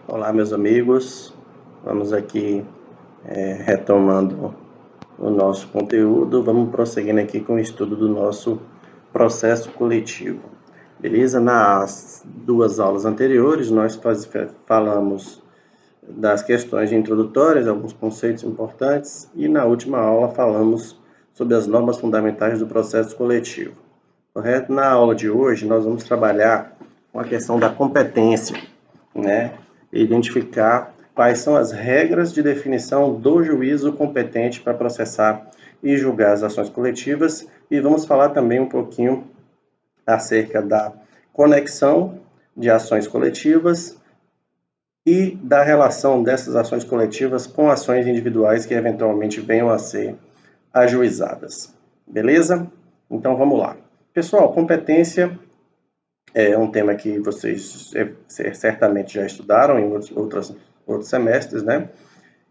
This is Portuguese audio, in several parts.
Olá, meus amigos. Vamos aqui retomando o nosso conteúdo. Vamos prosseguindo aqui com o estudo do nosso processo coletivo. Beleza? Nas duas aulas anteriores, nós falamos das questões introdutórias, alguns conceitos importantes, e na última aula falamos sobre as normas fundamentais do processo coletivo. Correto? Na aula de hoje, nós vamos trabalhar com a questão da competência, né? Identificar quais são as regras de definição do juízo competente para processar e julgar as ações coletivas, e vamos falar também um pouquinho acerca da conexão de ações coletivas e da relação dessas ações coletivas com ações individuais que eventualmente venham a ser ajuizadas. Beleza? Então vamos lá. Pessoal, competência é um tema que vocês certamente já estudaram em outros semestres, né?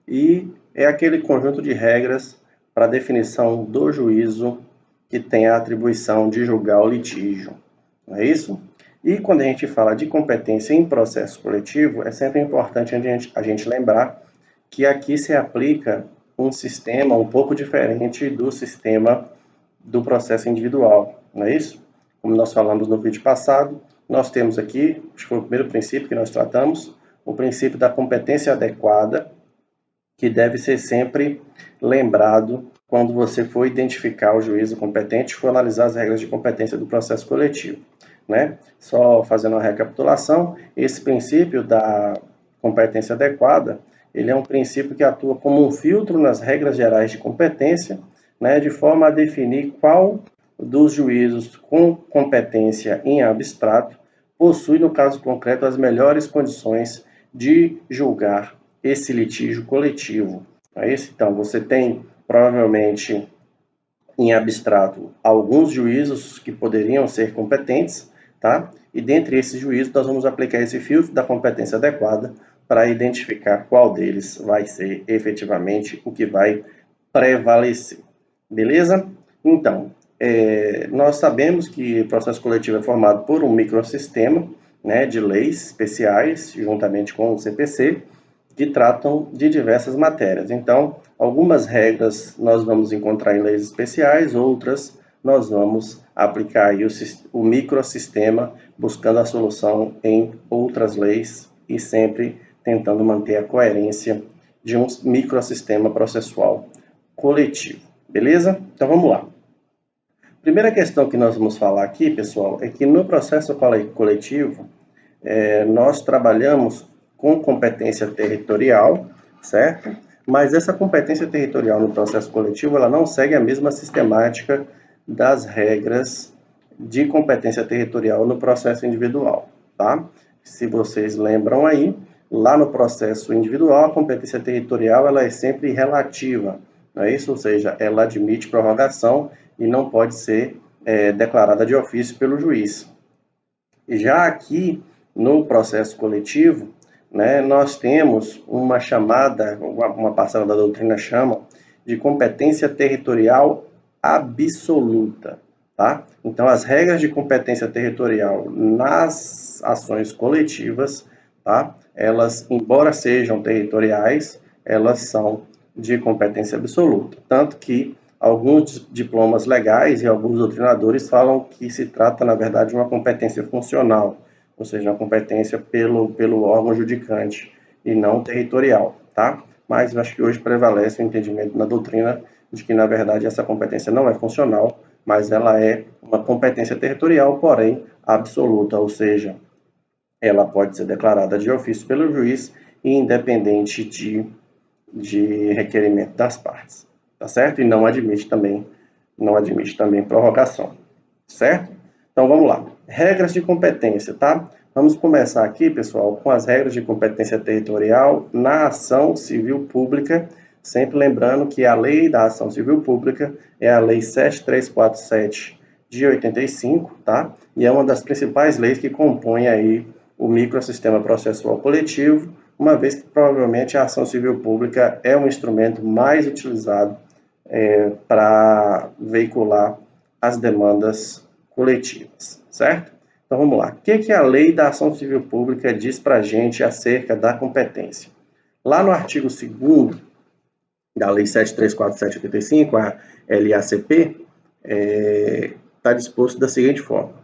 E é aquele conjunto de regras para definição do juízo que tem a atribuição de julgar o litígio, não é isso? E quando a gente fala de competência em processo coletivo, é sempre importante a gente lembrar que aqui se aplica um sistema um pouco diferente do sistema do processo individual, não é isso? Como nós falamos no vídeo passado, nós temos aqui, acho que foi o primeiro princípio que nós tratamos, o princípio da competência adequada, que deve ser sempre lembrado quando você for identificar o juízo competente e for analisar as regras de competência do processo coletivo, né? Só fazendo uma recapitulação, esse princípio da competência adequada, ele é um princípio que atua como um filtro nas regras gerais de competência, né, de forma a definir qual dos juízos com competência em abstrato possui, no caso concreto, as melhores condições de julgar esse litígio coletivo. É isso? Então, você tem, provavelmente, em abstrato, alguns juízos que poderiam ser competentes, tá? E dentre esses juízos, nós vamos aplicar esse filtro da competência adequada para identificar qual deles vai ser efetivamente o que vai prevalecer. Beleza? Então, nós sabemos que o processo coletivo é formado por um microsistema, né, de leis especiais, juntamente com o CPC, que tratam de diversas matérias. Então, algumas regras nós vamos encontrar em leis especiais, outras nós vamos aplicar aí o microsistema, buscando a solução em outras leis e sempre tentando manter a coerência de um microsistema processual coletivo. Beleza? Então vamos lá. Primeira questão que nós vamos falar aqui, pessoal, é que no processo coletivo, nós trabalhamos com competência territorial, certo? Mas essa competência territorial no processo coletivo, ela não segue a mesma sistemática das regras de competência territorial no processo individual, tá? Se vocês lembram aí, lá no processo individual, a competência territorial, ela é sempre relativa, não é isso? Ou seja, ela admite prorrogação e não pode ser declarada de ofício pelo juiz. E já aqui, no processo coletivo, né, nós temos uma chamada, uma parcela da doutrina chama, de competência territorial absoluta, tá? Então, as regras de competência territorial nas ações coletivas, tá? Elas, embora sejam territoriais, elas são de competência absoluta. Tanto que alguns diplomas legais e alguns doutrinadores falam que se trata, na verdade, de uma competência funcional, ou seja, uma competência pelo órgão judicante e não territorial, tá? Mas eu acho que hoje prevalece o entendimento na doutrina de que, na verdade, essa competência não é funcional, mas ela é uma competência territorial, porém absoluta, ou seja, ela pode ser declarada de ofício pelo juiz, independente de requerimento das partes, tá certo? E não admite também prorrogação, certo? Então vamos lá. Regras de competência, tá? Vamos começar aqui, pessoal, com as regras de competência territorial na ação civil pública, sempre lembrando que a lei da ação civil pública é a lei 7347 de 85, tá? E é uma das principais leis que compõem aí o microsistema processual coletivo, uma vez que provavelmente a ação civil pública é um instrumento mais utilizado para veicular as demandas coletivas, certo? Então vamos lá. O que a Lei da Ação Civil Pública diz para a gente acerca da competência? Lá no artigo 2º da Lei 7.347/85, a LACP, está disposto da seguinte forma: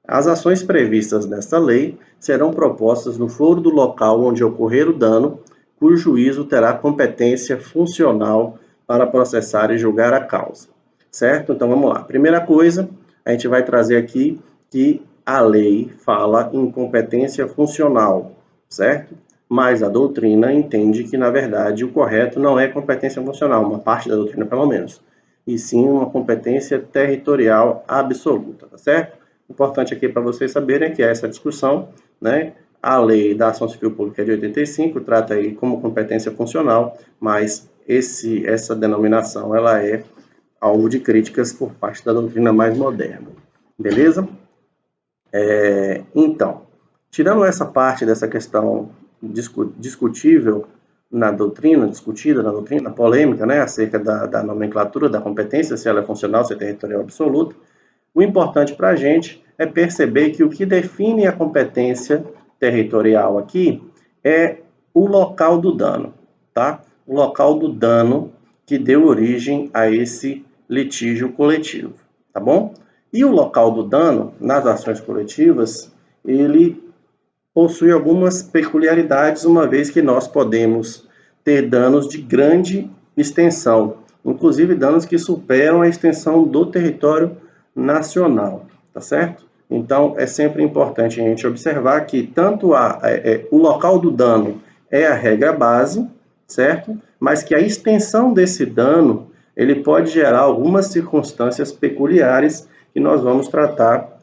as ações previstas nesta lei serão propostas no foro do local onde ocorrer o dano, cujo juízo terá competência funcional para processar e julgar a causa. Certo? Então vamos lá. Primeira coisa, a gente vai trazer aqui que a lei fala em competência funcional, certo? Mas a doutrina entende que, na verdade, o correto não é competência funcional, uma parte da doutrina pelo menos, e sim uma competência territorial absoluta, tá certo? O importante aqui para vocês saberem é que essa discussão, né, a Lei da Ação Civil Pública de 85 trata aí como competência funcional, mas essa denominação ela é alvo de críticas por parte da doutrina mais moderna. Beleza? Então, tirando essa parte dessa questão discutível na doutrina, discutida na doutrina, polêmica, né, acerca da nomenclatura da competência, se ela é funcional, se é territorial absoluta, o importante para a gente é perceber que o que define a competência territorial aqui é o local do dano, tá? O local do dano que deu origem a esse litígio coletivo, tá bom? E o local do dano, nas ações coletivas, ele possui algumas peculiaridades, uma vez que nós podemos ter danos de grande extensão, inclusive danos que superam a extensão do território nacional, tá certo? Então, é sempre importante a gente observar que tanto o local do dano é a regra base, certo? Mas que a extensão desse dano, ele pode gerar algumas circunstâncias peculiares que nós vamos tratar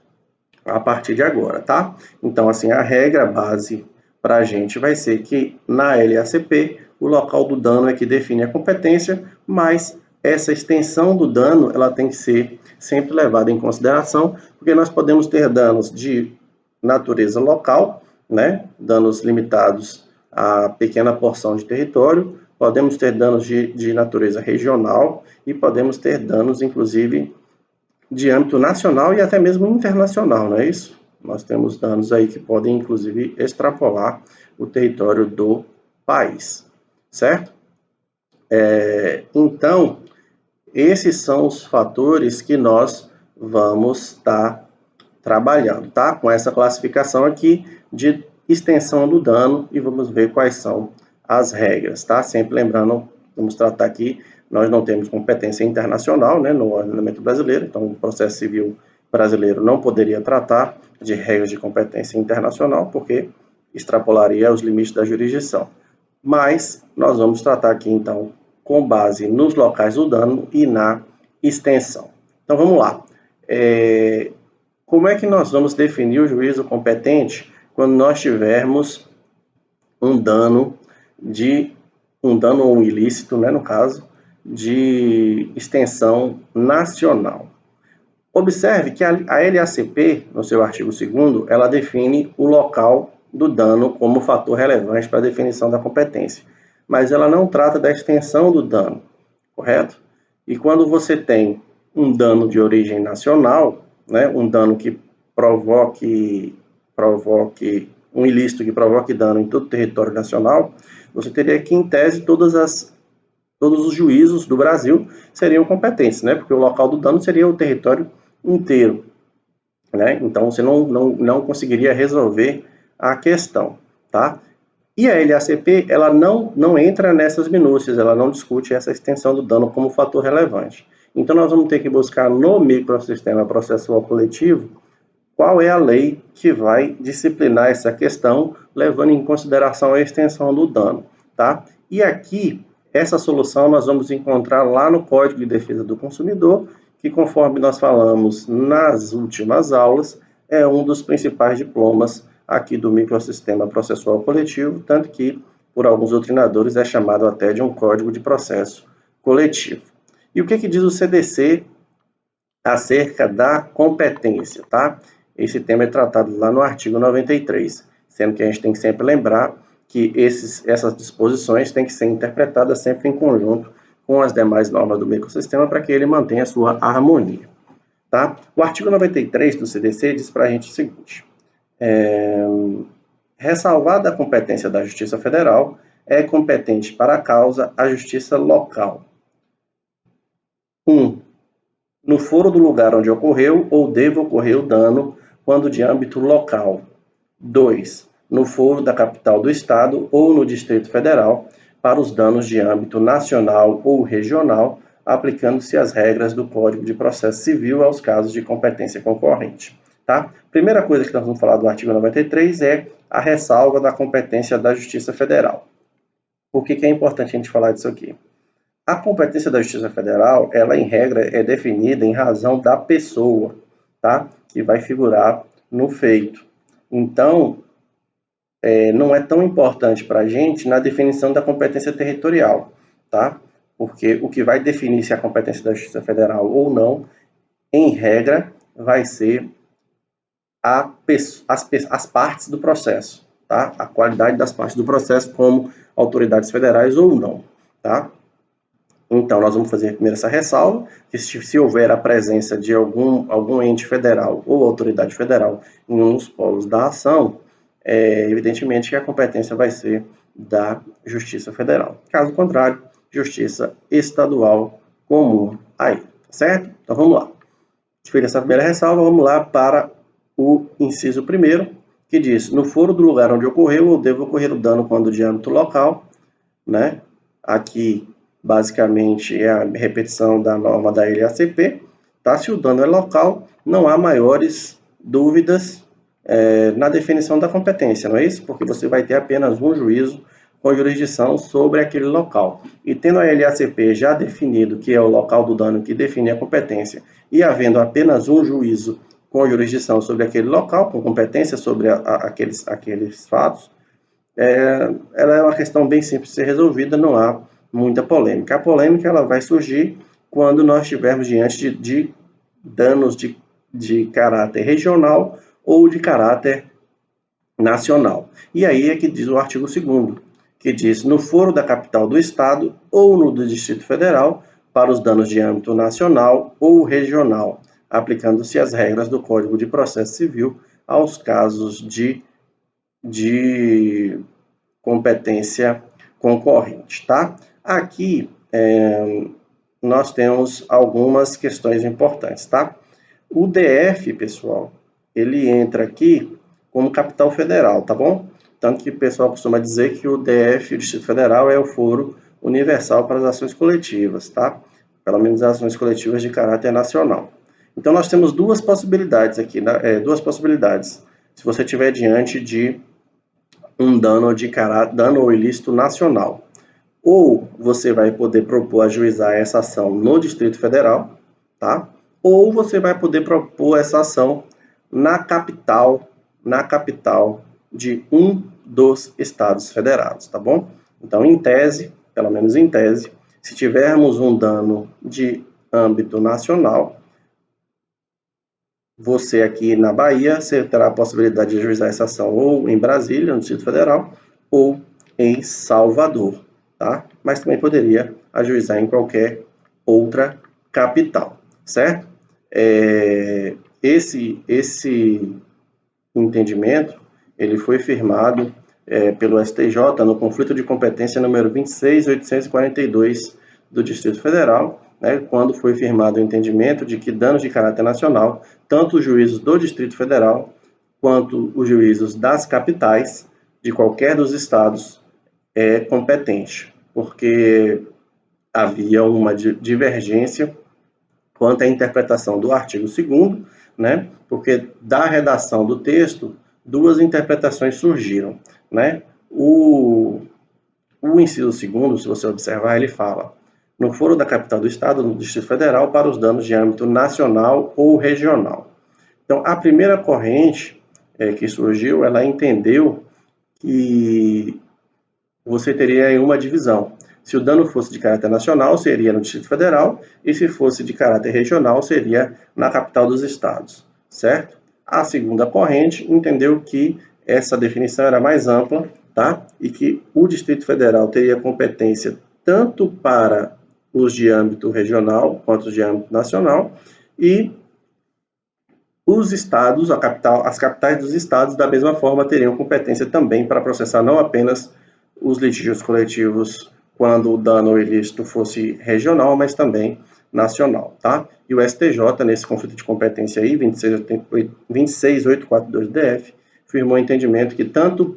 a partir de agora, tá? Então, assim, a regra base para a gente vai ser que na LACP, o local do dano é que define a competência, mas essa extensão do dano, ela tem que ser sempre levada em consideração, porque nós podemos ter danos de natureza local, né? Danos limitados a pequena porção de território, podemos ter danos de natureza regional e podemos ter danos, inclusive, de âmbito nacional e até mesmo internacional, não é isso? Nós temos danos aí que podem, inclusive, extrapolar o território do país, certo? Então, esses são os fatores que nós vamos estar trabalhando, tá? Com essa classificação aqui de extensão do dano e vamos ver quais são as regras, tá? Sempre lembrando, vamos tratar aqui, nós não temos competência internacional, né, no ordenamento brasileiro, então o processo civil brasileiro não poderia tratar de regras de competência internacional, porque extrapolaria os limites da jurisdição. Mas nós vamos tratar aqui, então, com base nos locais do dano e na extensão. Então, vamos lá. Como é que nós vamos definir o juízo competente quando nós tivermos um dano ou um ilícito, né, no caso, de extensão nacional? Observe que a LACP, no seu artigo 2º, ela define o local do dano como fator relevante para a definição da competência, mas ela não trata da extensão do dano, correto? E quando você tem um dano de origem nacional, né, um dano que provoque um ilícito que provoque dano em todo o território nacional, você teria que, em tese, todos os juízos do Brasil seriam competentes, né? Porque o local do dano seria o território inteiro, né? Então, você não conseguiria resolver a questão, tá? E a LACP, ela não entra nessas minúcias, ela não discute essa extensão do dano como fator relevante. Então, nós vamos ter que buscar no microsistema processual coletivo qual é a lei que vai disciplinar essa questão, levando em consideração a extensão do dano, tá? E aqui, essa solução nós vamos encontrar lá no Código de Defesa do Consumidor, que, conforme nós falamos nas últimas aulas, é um dos principais diplomas aqui do microsistema processual coletivo, tanto que, por alguns doutrinadores, é chamado até de um Código de Processo Coletivo. E o que diz o CDC acerca da competência, tá? Esse tema é tratado lá no artigo 93, sendo que a gente tem que sempre lembrar que essas disposições têm que ser interpretadas sempre em conjunto com as demais normas do microsistema para que ele mantenha a sua harmonia, tá? O artigo 93 do CDC diz para a gente o seguinte: Ressalvada a competência da Justiça Federal, é competente para a causa a Justiça Local. 1. No foro do lugar onde ocorreu ou deva ocorrer o dano, quando de âmbito local. 2. No foro da capital do Estado ou no Distrito Federal, para os danos de âmbito nacional ou regional, aplicando-se as regras do Código de Processo Civil aos casos de competência concorrente. Tá? Primeira coisa que nós vamos falar do artigo 93 é a ressalva da competência da Justiça Federal. Por que é importante a gente falar disso aqui? A competência da Justiça Federal, ela em regra é definida em razão da pessoa, tá? Que vai figurar no feito. Então, não é tão importante para a gente na definição da competência territorial, tá? Porque o que vai definir se a competência da Justiça Federal ou não, em regra, vai ser as partes do processo, tá? A qualidade das partes do processo como autoridades federais ou não, tá? Então, nós vamos fazer primeiro essa ressalva, que se houver a presença de algum ente federal ou autoridade federal em um dos polos da ação, evidentemente que a competência vai ser da Justiça Federal. Caso contrário, Justiça Estadual comum aí, certo? Então, vamos lá. Feita essa primeira ressalva, vamos lá para o inciso 1º, que diz, no foro do lugar onde ocorreu ou deve ocorrer o dano quando de âmbito local, né? Aqui, basicamente, é a repetição da norma da LACP, tá? Se o dano é local, não há maiores dúvidas na definição da competência, não é isso? Porque você vai ter apenas um juízo com jurisdição sobre aquele local. E tendo a LACP já definido que é o local do dano que define a competência, e havendo apenas um juízo com jurisdição sobre aquele local, com competência sobre aqueles fatos, ela é uma questão bem simples de ser resolvida, não há muita polêmica. A polêmica ela vai surgir quando nós estivermos diante de danos de caráter regional ou de caráter nacional. E aí é que diz o artigo 2º, que diz, no foro da capital do Estado ou no do Distrito Federal, para os danos de âmbito nacional ou regional, aplicando-se as regras do Código de Processo Civil aos casos de competência concorrente, tá? Aqui nós temos algumas questões importantes, tá? O DF, pessoal, ele entra aqui como capital federal, tá bom? Tanto que o pessoal costuma dizer que o DF, o Distrito Federal, é o foro universal para as ações coletivas, tá? Pelo menos as ações coletivas de caráter nacional. Então, nós temos duas possibilidades aqui, duas possibilidades. Se você estiver diante de um dano ou ilícito nacional. Ou você vai poder propor ajuizar essa ação no Distrito Federal, tá? Ou você vai poder propor essa ação na capital de um dos estados federados, tá bom? Então, em tese, pelo menos em tese, se tivermos um dano de âmbito nacional, você aqui na Bahia, você terá a possibilidade de ajuizar essa ação ou em Brasília, no Distrito Federal, ou em Salvador, tá? Mas também poderia ajuizar em qualquer outra capital, certo? Esse entendimento, ele foi firmado pelo STJ no conflito de competência número 26.842 do Distrito Federal, né, quando foi firmado o entendimento de que danos de caráter nacional, tanto os juízos do Distrito Federal quanto os juízos das capitais de qualquer dos estados é competente, porque havia uma divergência quanto à interpretação do artigo 2º, né, porque da redação do texto, duas interpretações surgiram, né? O inciso 2º, se você observar, ele fala no foro da capital do Estado, no Distrito Federal, para os danos de âmbito nacional ou regional. Então, a primeira corrente que surgiu, ela entendeu que você teria aí uma divisão. Se o dano fosse de caráter nacional, seria no Distrito Federal, e se fosse de caráter regional, seria na capital dos estados, certo? A segunda corrente entendeu que essa definição era mais ampla, tá? E que o Distrito Federal teria competência tanto para os de âmbito regional quanto os de âmbito nacional, e os estados, as capitais dos estados, da mesma forma, teriam competência também para processar não apenas os litígios coletivos quando o dano ilícito fosse regional, mas também nacional, tá? E o STJ, nesse conflito de competência aí, 26842-DF, firmou o entendimento que tanto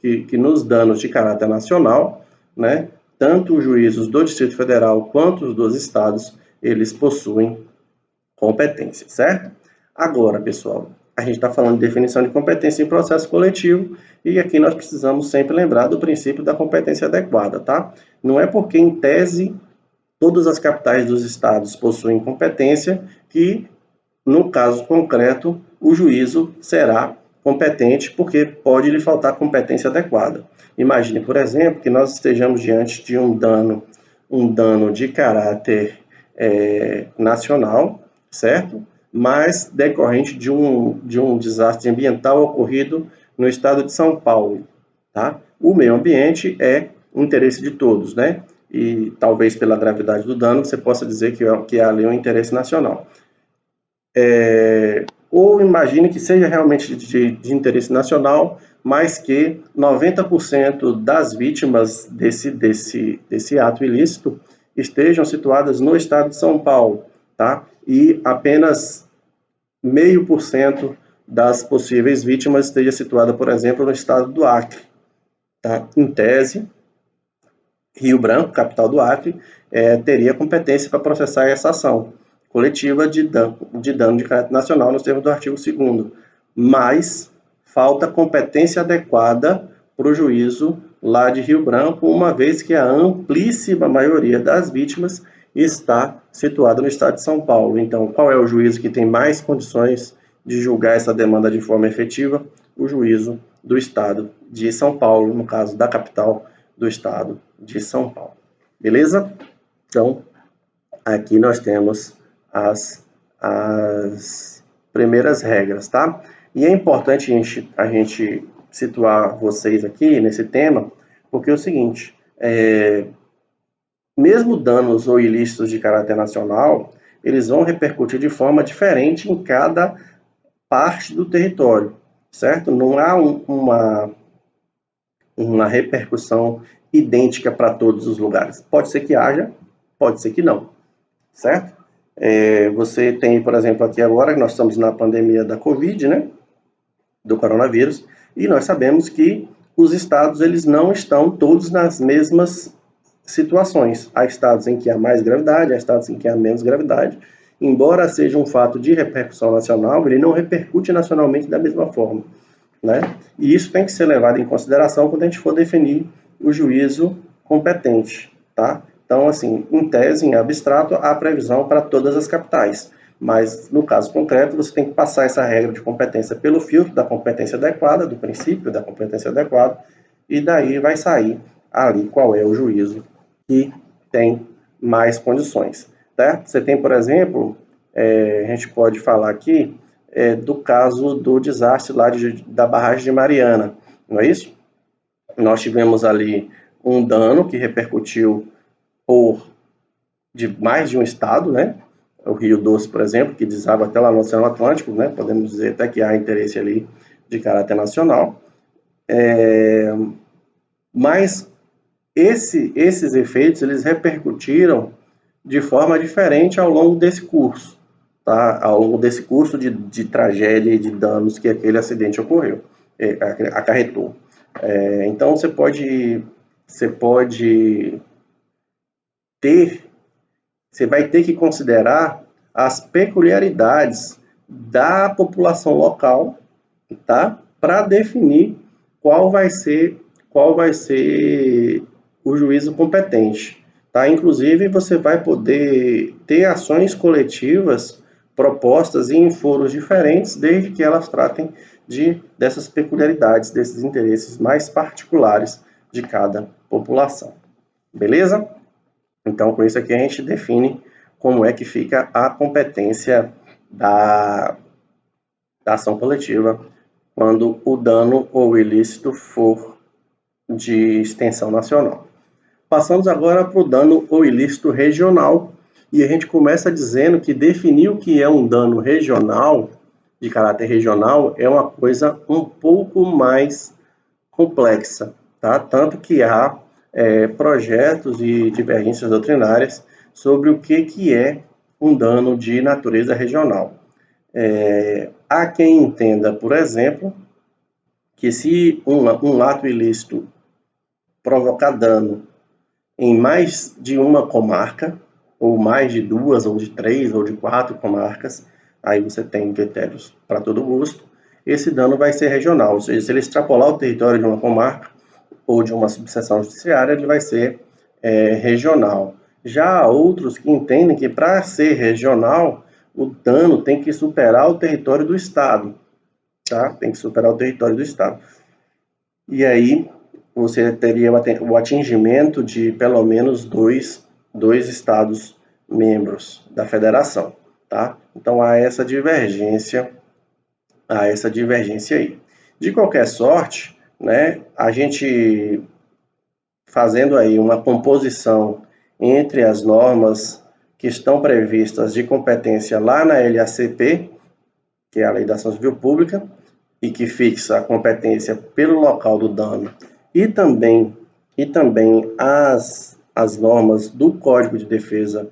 que nos danos de caráter nacional, né, tanto os juízos do Distrito Federal quanto os dos estados, eles possuem competência, certo? Agora, pessoal, a gente está falando de definição de competência em processo coletivo e aqui nós precisamos sempre lembrar do princípio da competência adequada, tá? Não é porque, em tese, todas as capitais dos estados possuem competência que, no caso concreto, o juízo será competente porque pode lhe faltar competência adequada. Imagine, por exemplo, que nós estejamos diante de um dano de caráter nacional, certo? Mas decorrente de um desastre ambiental ocorrido no estado de São Paulo, tá? O meio ambiente é um interesse de todos, né? E talvez pela gravidade do dano você possa dizer que ali é um interesse nacional. Ou imagine que seja realmente de interesse nacional, mas que 90% das vítimas desse ato ilícito estejam situadas no estado de São Paulo, tá? E apenas 0,5% das possíveis vítimas esteja situada, por exemplo, no estado do Acre, tá? Em tese, Rio Branco, capital do Acre, teria competência para processar essa ação coletiva de dano de caráter nacional nos termos do artigo 2º, mas falta competência adequada para o juízo lá de Rio Branco, uma vez que a amplíssima maioria das vítimas está situada no estado de São Paulo. Então, qual é o juízo que tem mais condições de julgar essa demanda de forma efetiva? O juízo do estado de São Paulo, no caso da capital do estado de São Paulo. Beleza? Então, aqui nós temos as primeiras regras, tá? E é importante a gente situar vocês aqui nesse tema, porque é o seguinte, mesmo danos ou ilícitos de caráter nacional, eles vão repercutir de forma diferente em cada parte do território, certo? Não há uma repercussão idêntica para todos os lugares. Pode ser que haja, pode ser que não, certo? Você tem, por exemplo, aqui agora, nós estamos na pandemia da Covid, né? Do coronavírus, e nós sabemos que os estados, eles não estão todos nas mesmas situações. Há estados em que há mais gravidade, há estados em que há menos gravidade. Embora seja um fato de repercussão nacional, ele não repercute nacionalmente da mesma forma, né? E isso tem que ser levado em consideração quando a gente for definir o juízo competente, tá? Então, assim, em tese, em abstrato, há previsão para todas as capitais, mas no caso concreto, você tem que passar essa regra de competência pelo filtro da competência adequada, do princípio da competência adequada, e daí vai sair ali qual é o juízo que tem mais condições, tá? Você tem, por exemplo, a gente pode falar aqui do caso do desastre lá da barragem de Mariana, não é isso? Nós tivemos ali um dano que repercutiu de mais de um estado, né? O Rio Doce, por exemplo, que desaba até lá no Oceano Atlântico, né? Podemos dizer até que há interesse ali de caráter nacional. Mas esses efeitos, eles repercutiram de forma diferente ao longo desse curso, tá? Ao longo desse curso de tragédia e de danos que aquele acidente acarretou. Então, você vai ter que considerar as peculiaridades da população local, tá? Para definir qual vai ser o juízo competente, tá? Inclusive, você vai poder ter ações coletivas propostas em foros diferentes, desde que elas tratem dessas peculiaridades, desses interesses mais particulares de cada população. Beleza? Então, com isso aqui a gente define como é que fica a competência da ação coletiva quando o dano ou o ilícito for de extensão nacional. Passamos agora para o dano ou ilícito regional, e a gente começa dizendo que definir o que é um dano regional de caráter regional é uma coisa um pouco mais complexa, tá? Tanto que há projetos e divergências doutrinárias sobre o que é um dano de natureza regional. Há quem entenda, por exemplo, que se um ato ilícito provocar dano em mais de uma comarca, ou mais de 2, ou de 3, ou de 4 comarcas, aí você tem critérios para todo gosto, esse dano vai ser regional, ou seja, se ele extrapolar o território de uma comarca ou de uma subseção judiciária, ele vai ser regional. Já há outros que entendem que para ser regional, o dano tem que superar o território do Estado, tá? Tem que superar o território do Estado. E aí você teria o atingimento de pelo menos dois Estados membros da federação, tá? Então há essa divergência aí. De qualquer sorte, né, a gente fazendo aí uma composição entre as normas que estão previstas de competência lá na LACP, que é a Lei da Ação Civil Pública, e que fixa a competência pelo local do dano, e também as normas do Código de Defesa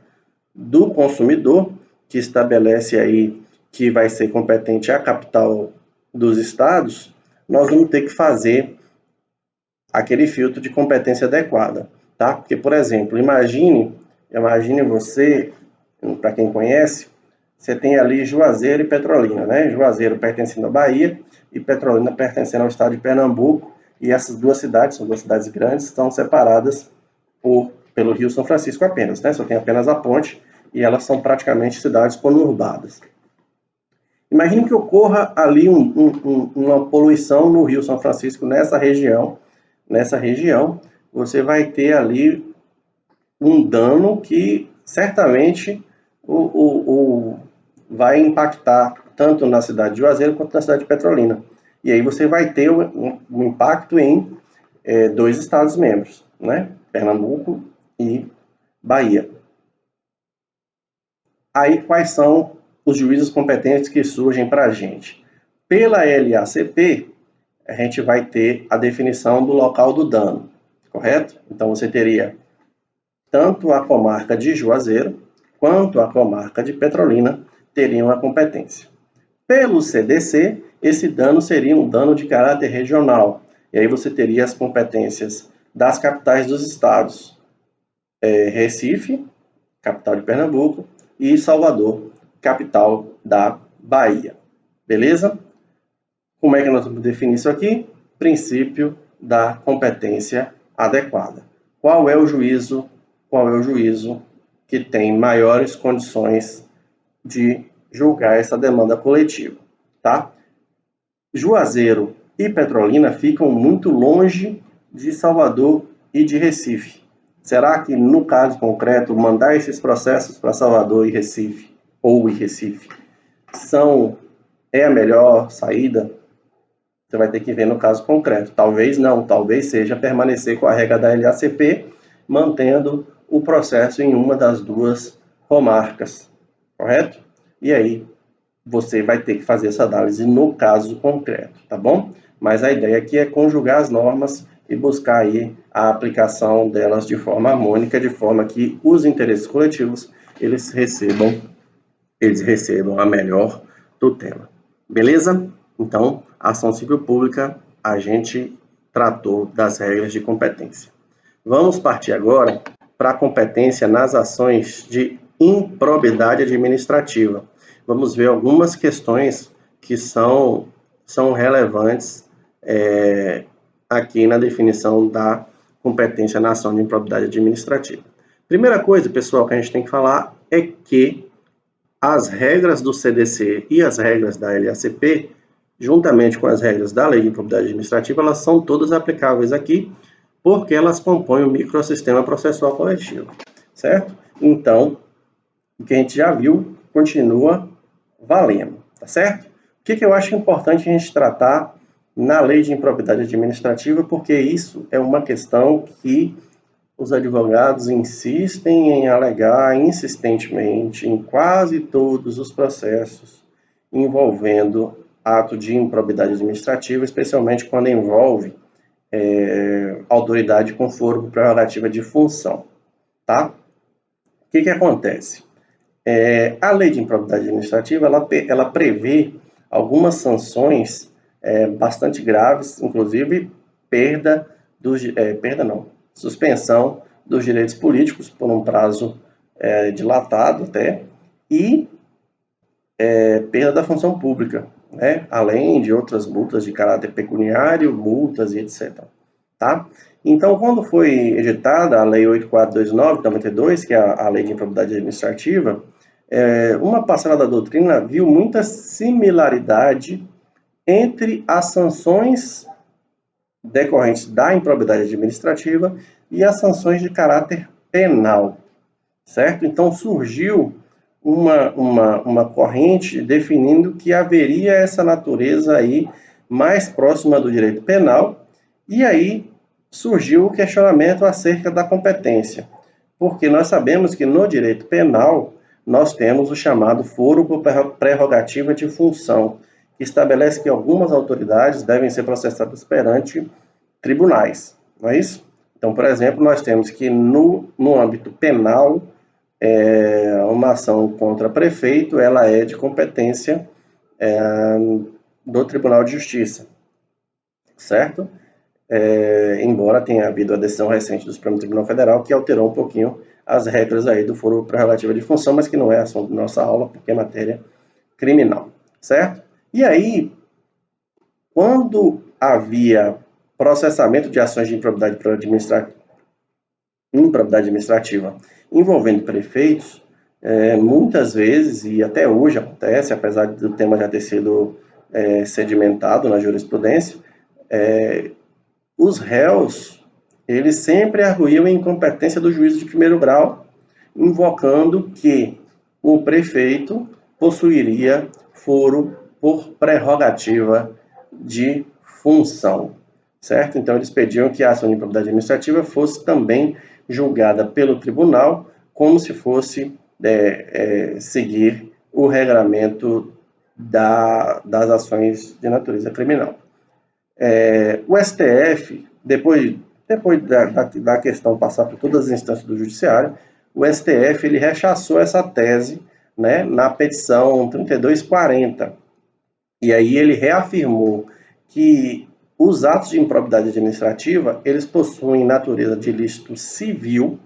do Consumidor, que estabelece aí que vai ser competente a capital dos estados, nós vamos ter que fazer aquele filtro de competência adequada, tá? Porque, por exemplo, imagine você, para quem conhece, você tem ali Juazeiro e Petrolina, né? Juazeiro pertencendo à Bahia e Petrolina pertencendo ao estado de Pernambuco, e essas duas cidades, são duas cidades grandes, estão separadas pelo Rio São Francisco apenas, né? Só tem apenas a ponte, e elas são praticamente cidades conurbadas. Imagine que ocorra ali uma poluição no Rio São Francisco, nessa região, você vai ter ali um dano que certamente vai impactar tanto na cidade de Juazeiro quanto na cidade de Petrolina. E aí você vai ter um impacto em 2 estados membros, né? Pernambuco e Bahia. Aí quais são os juízos competentes que surgem para a gente? Pela LACP, a gente vai ter a definição do local do dano, correto? Então você teria tanto a comarca de Juazeiro quanto a comarca de Petrolina teriam a competência. Pelo CDC, esse dano seria um dano de caráter regional, e aí você teria as competências das capitais dos estados, Recife, capital de Pernambuco, e Salvador, capital da Bahia. Beleza? Como é que nós vamos definir isso aqui? Princípio da competência adequada. Qual é o juízo que tem maiores condições de julgar essa demanda coletiva, tá? Juazeiro e Petrolina ficam muito longe de Salvador e de Recife. Será que, no caso concreto, mandar esses processos para Salvador e Recife, ou em Recife, é a melhor saída? Você vai ter que ver no caso concreto. Talvez não, talvez seja permanecer com a regra da LACP, mantendo o processo em uma das duas comarcas, correto? E aí você vai ter que fazer essa análise no caso concreto, tá bom? Mas a ideia aqui é conjugar as normas e buscar aí a aplicação delas de forma harmônica, de forma que os interesses coletivos eles recebam a melhor tutela. Beleza? Então, a ação civil pública, a gente tratou das regras de competência. Vamos partir agora para a competência nas ações de improbidade administrativa. Vamos ver algumas questões que são relevantes aqui na definição da competência na ação de improbidade administrativa. Primeira coisa, pessoal, que a gente tem que falar é que as regras do CDC e as regras da LACP, juntamente com as regras da Lei de Improbidade Administrativa, elas são todas aplicáveis aqui, porque elas compõem o microsistema processual coletivo, certo? Então, o que a gente já viu continua valendo, tá certo? O que eu acho importante a gente tratar na Lei de Improbidade Administrativa, porque isso é uma questão que os advogados insistem em alegar insistentemente em quase todos os processos, envolvendo ato de improbidade administrativa, especialmente quando envolve autoridade com foro por prerrogativa de função, tá? O que acontece? A lei de improbidade administrativa, ela prevê algumas sanções bastante graves, inclusive suspensão dos direitos políticos por um prazo dilatado até, e perda da função pública, né? Além de outras multas de caráter pecuniário, multas e etc. Tá? Então, quando foi editada a Lei 8429 de 92, que é a Lei de Improbidade Administrativa, uma parcela da doutrina viu muita similaridade entre as sanções decorrentes da improbidade administrativa e as sanções de caráter penal, certo? Então, surgiu uma corrente definindo que haveria essa natureza aí mais próxima do direito penal, e aí surgiu o questionamento acerca da competência, porque nós sabemos que no direito penal nós temos o chamado foro por prerrogativa de função, que estabelece que algumas autoridades devem ser processadas perante tribunais, não é isso? Então, por exemplo, nós temos que no âmbito penal, uma ação contra prefeito, ela é de competência do Tribunal de Justiça, certo? Embora tenha havido a decisão recente do Supremo Tribunal Federal que alterou um pouquinho as regras aí do foro prerrogativa de função, mas que não é assunto da nossa aula, porque é matéria criminal, certo? E aí, quando havia processamento de ações de improbidade administrativa envolvendo prefeitos, muitas vezes, e até hoje acontece, apesar do tema já ter sido sedimentado na jurisprudência, os réus, eles sempre arguíam a incompetência do juízo de primeiro grau, invocando que o prefeito possuiria foro por prerrogativa de função, certo? Então, eles pediam que a ação de improbidade administrativa fosse também julgada pelo tribunal, como se fosse seguir o regramento das ações de natureza criminal. O STF, depois da questão passar por todas as instâncias do judiciário, o STF ele rechaçou essa tese, né, na petição 3240. E aí ele reafirmou que os atos de improbidade administrativa, eles possuem natureza de ilícito civil,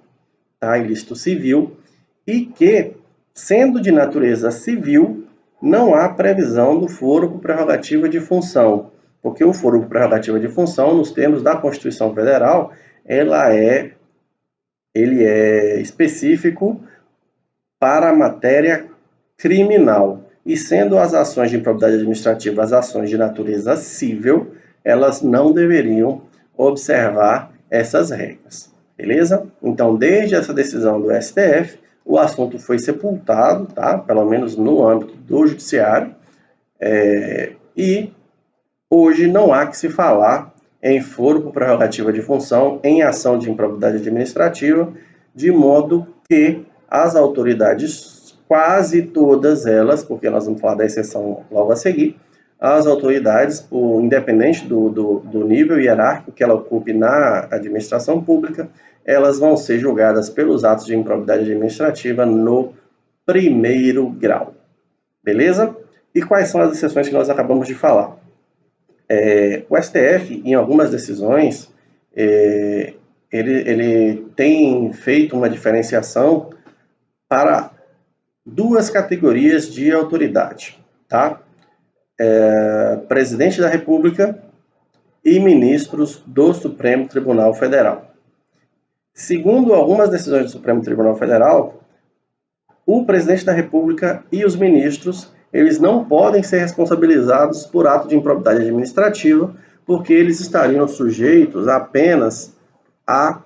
tá? Ilícito civil, e que, sendo de natureza civil, não há previsão do foro por prerrogativa de função, porque o foro por prerrogativa de função, nos termos da Constituição Federal, ele é específico para a matéria criminal. E sendo as ações de improbidade administrativa as ações de natureza civil, elas não deveriam observar essas regras, beleza? Então, desde essa decisão do STF, o assunto foi sepultado, tá? Pelo menos no âmbito do judiciário, e hoje não há que se falar em foro por prerrogativa de função em ação de improbidade administrativa, de modo que as autoridades, quase todas elas, porque nós vamos falar da exceção logo a seguir, as autoridades, independente do nível hierárquico que ela ocupe na administração pública, elas vão ser julgadas pelos atos de improbidade administrativa no primeiro grau. Beleza? E quais são as exceções que nós acabamos de falar? O STF, em algumas decisões, ele tem feito uma diferenciação para duas categorias de autoridade, tá? Presidente da República e ministros do Supremo Tribunal Federal. Segundo algumas decisões do Supremo Tribunal Federal, o presidente da República e os ministros, eles não podem ser responsabilizados por ato de improbidade administrativa, porque eles estariam sujeitos apenas a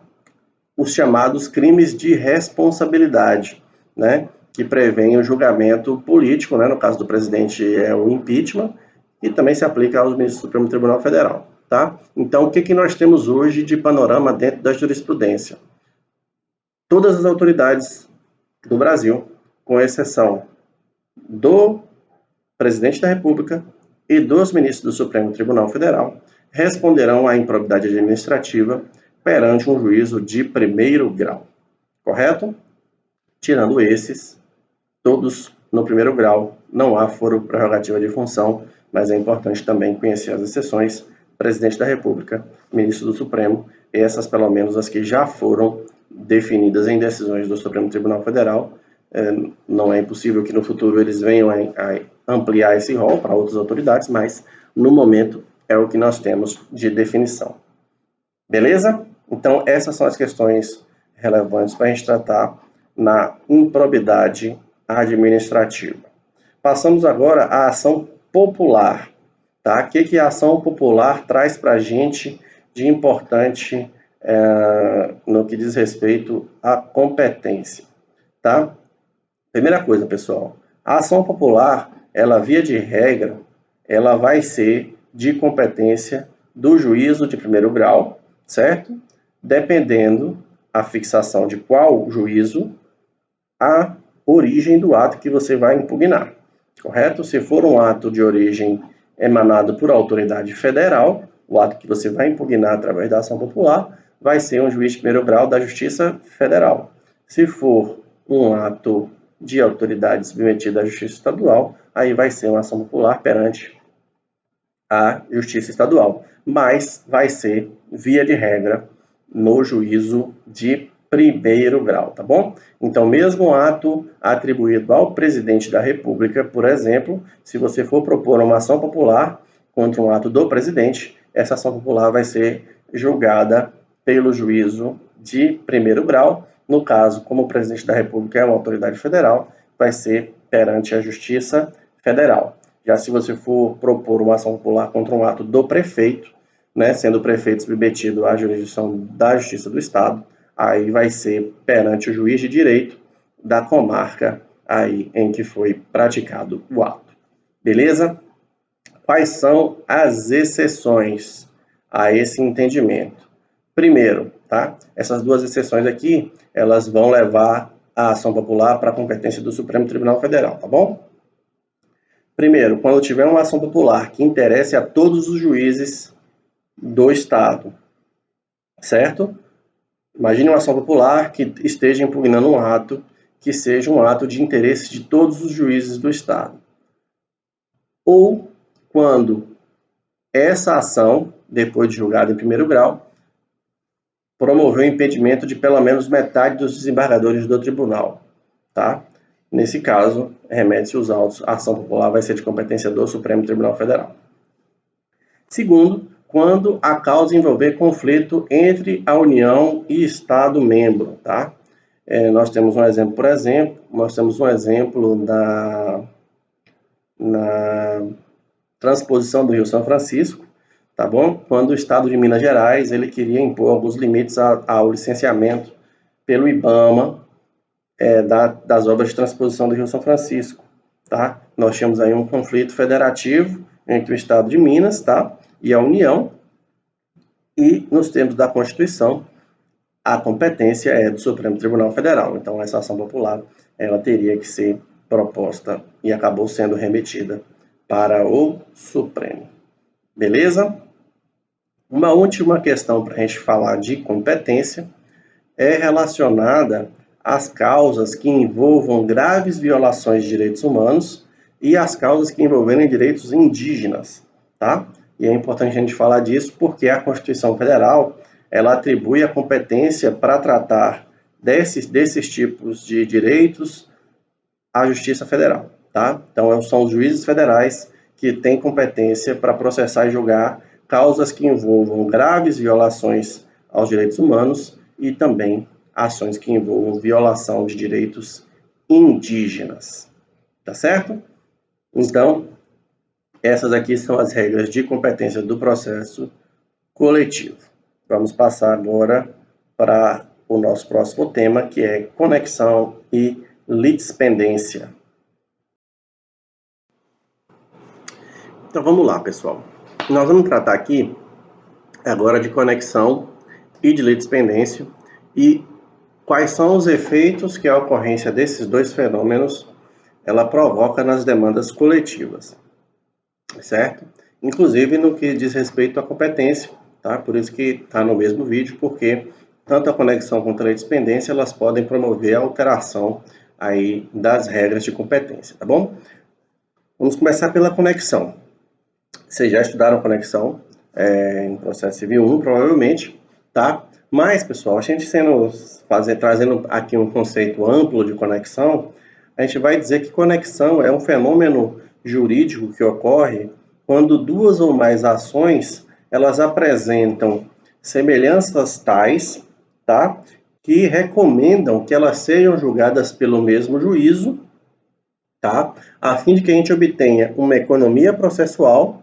os chamados crimes de responsabilidade, né? Que prevêem o julgamento político, né? No caso do presidente é o impeachment, e também se aplica aos ministros do Supremo Tribunal Federal, tá? Então, o que nós temos hoje de panorama dentro da jurisprudência? Todas as autoridades do Brasil, com exceção do presidente da República e dos ministros do Supremo Tribunal Federal responderão à improbidade administrativa perante um juízo de primeiro grau. Correto? Tirando esses, todos no primeiro grau, não há foro prerrogativa de função, mas é importante também conhecer as exceções: presidente da República, ministro do Supremo, e essas pelo menos as que já foram definidas em decisões do Supremo Tribunal Federal. Não é impossível que no futuro eles venham a ampliar esse rol para outras autoridades, mas no momento é o que nós temos de definição. Beleza? Então essas são as questões relevantes para a gente tratar na improbidade administrativa. Passamos agora à ação popular. Tá? O que a ação popular traz para a gente de importante no que diz respeito à competência? Tá? Primeira coisa, pessoal, a ação popular, ela via de regra, ela vai ser de competência do juízo de primeiro grau, certo? Dependendo a fixação de qual juízo, a origem do ato que você vai impugnar, correto? Se for um ato de origem emanado por autoridade federal, o ato que você vai impugnar através da ação popular vai ser um juiz de primeiro grau da Justiça Federal. Se for um ato de autoridade submetida à Justiça Estadual, aí vai ser uma ação popular perante a Justiça Estadual, mas vai ser, via de regra, no juízo de primeiro grau, tá bom? Então, mesmo ato atribuído ao presidente da República, por exemplo, se você for propor uma ação popular contra um ato do presidente, essa ação popular vai ser julgada pelo juízo de primeiro grau. No caso, como o presidente da República é uma autoridade federal, vai ser perante a Justiça Federal. Já se você for propor uma ação popular contra um ato do prefeito, né, sendo o prefeito submetido à jurisdição da Justiça do Estado, aí vai ser perante o juiz de direito da comarca aí em que foi praticado o ato. Beleza? Quais são as exceções a esse entendimento? Primeiro, tá? Essas duas exceções aqui, elas vão levar a ação popular para a competência do Supremo Tribunal Federal, tá bom? Primeiro, quando tiver uma ação popular que interesse a todos os juízes do Estado, certo? Imagine uma ação popular que esteja impugnando um ato que seja um ato de interesse de todos os juízes do Estado. Ou quando essa ação, depois de julgada em primeiro grau, promoveu o impedimento de pelo menos metade dos desembargadores do tribunal, tá? Nesse caso, remete-se os autos, a ação popular vai ser de competência do Supremo Tribunal Federal. Segundo, quando a causa envolver conflito entre a União e Estado membro, tá? Nós temos um exemplo, por exemplo, na transposição do Rio São Francisco, tá bom? Quando o Estado de Minas Gerais ele queria impor alguns limites ao licenciamento pelo IBAMA das obras de transposição do Rio São Francisco, tá? Nós tínhamos aí um conflito federativo entre o Estado de Minas, tá? E a União, e nos termos da Constituição, a competência é do Supremo Tribunal Federal. Então, essa ação popular, ela teria que ser proposta e acabou sendo remetida para o Supremo. Beleza? Uma última questão para a gente falar de competência é relacionada às causas que envolvam graves violações de direitos humanos e as causas que envolverem direitos indígenas, tá? E é importante a gente falar disso porque a Constituição Federal, ela atribui a competência para tratar desses tipos de direitos à Justiça Federal, tá? Então, são os juízes federais que têm competência para processar e julgar causas que envolvam graves violações aos direitos humanos e também ações que envolvam violação de direitos indígenas, tá certo? Então, essas aqui são as regras de competência do processo coletivo. Vamos passar agora para o nosso próximo tema, que é conexão e litispendência. Então vamos lá, pessoal. Nós vamos tratar aqui agora de conexão e de litispendência e quais são os efeitos que a ocorrência desses dois fenômenos ela provoca nas demandas coletivas, certo? Inclusive no que diz respeito à competência, tá? Por isso que está no mesmo vídeo, porque tanto a conexão quanto a lei de dependência, elas podem promover a alteração aí das regras de competência, tá bom? Vamos começar pela conexão. Vocês já estudaram conexão em processo civil 1, provavelmente, tá? Mas, pessoal, a gente trazendo aqui um conceito amplo de conexão, a gente vai dizer que conexão é um fenômeno jurídico que ocorre quando duas ou mais ações elas apresentam semelhanças tais, tá? Que recomendam que elas sejam julgadas pelo mesmo juízo, tá? A fim de que a gente obtenha uma economia processual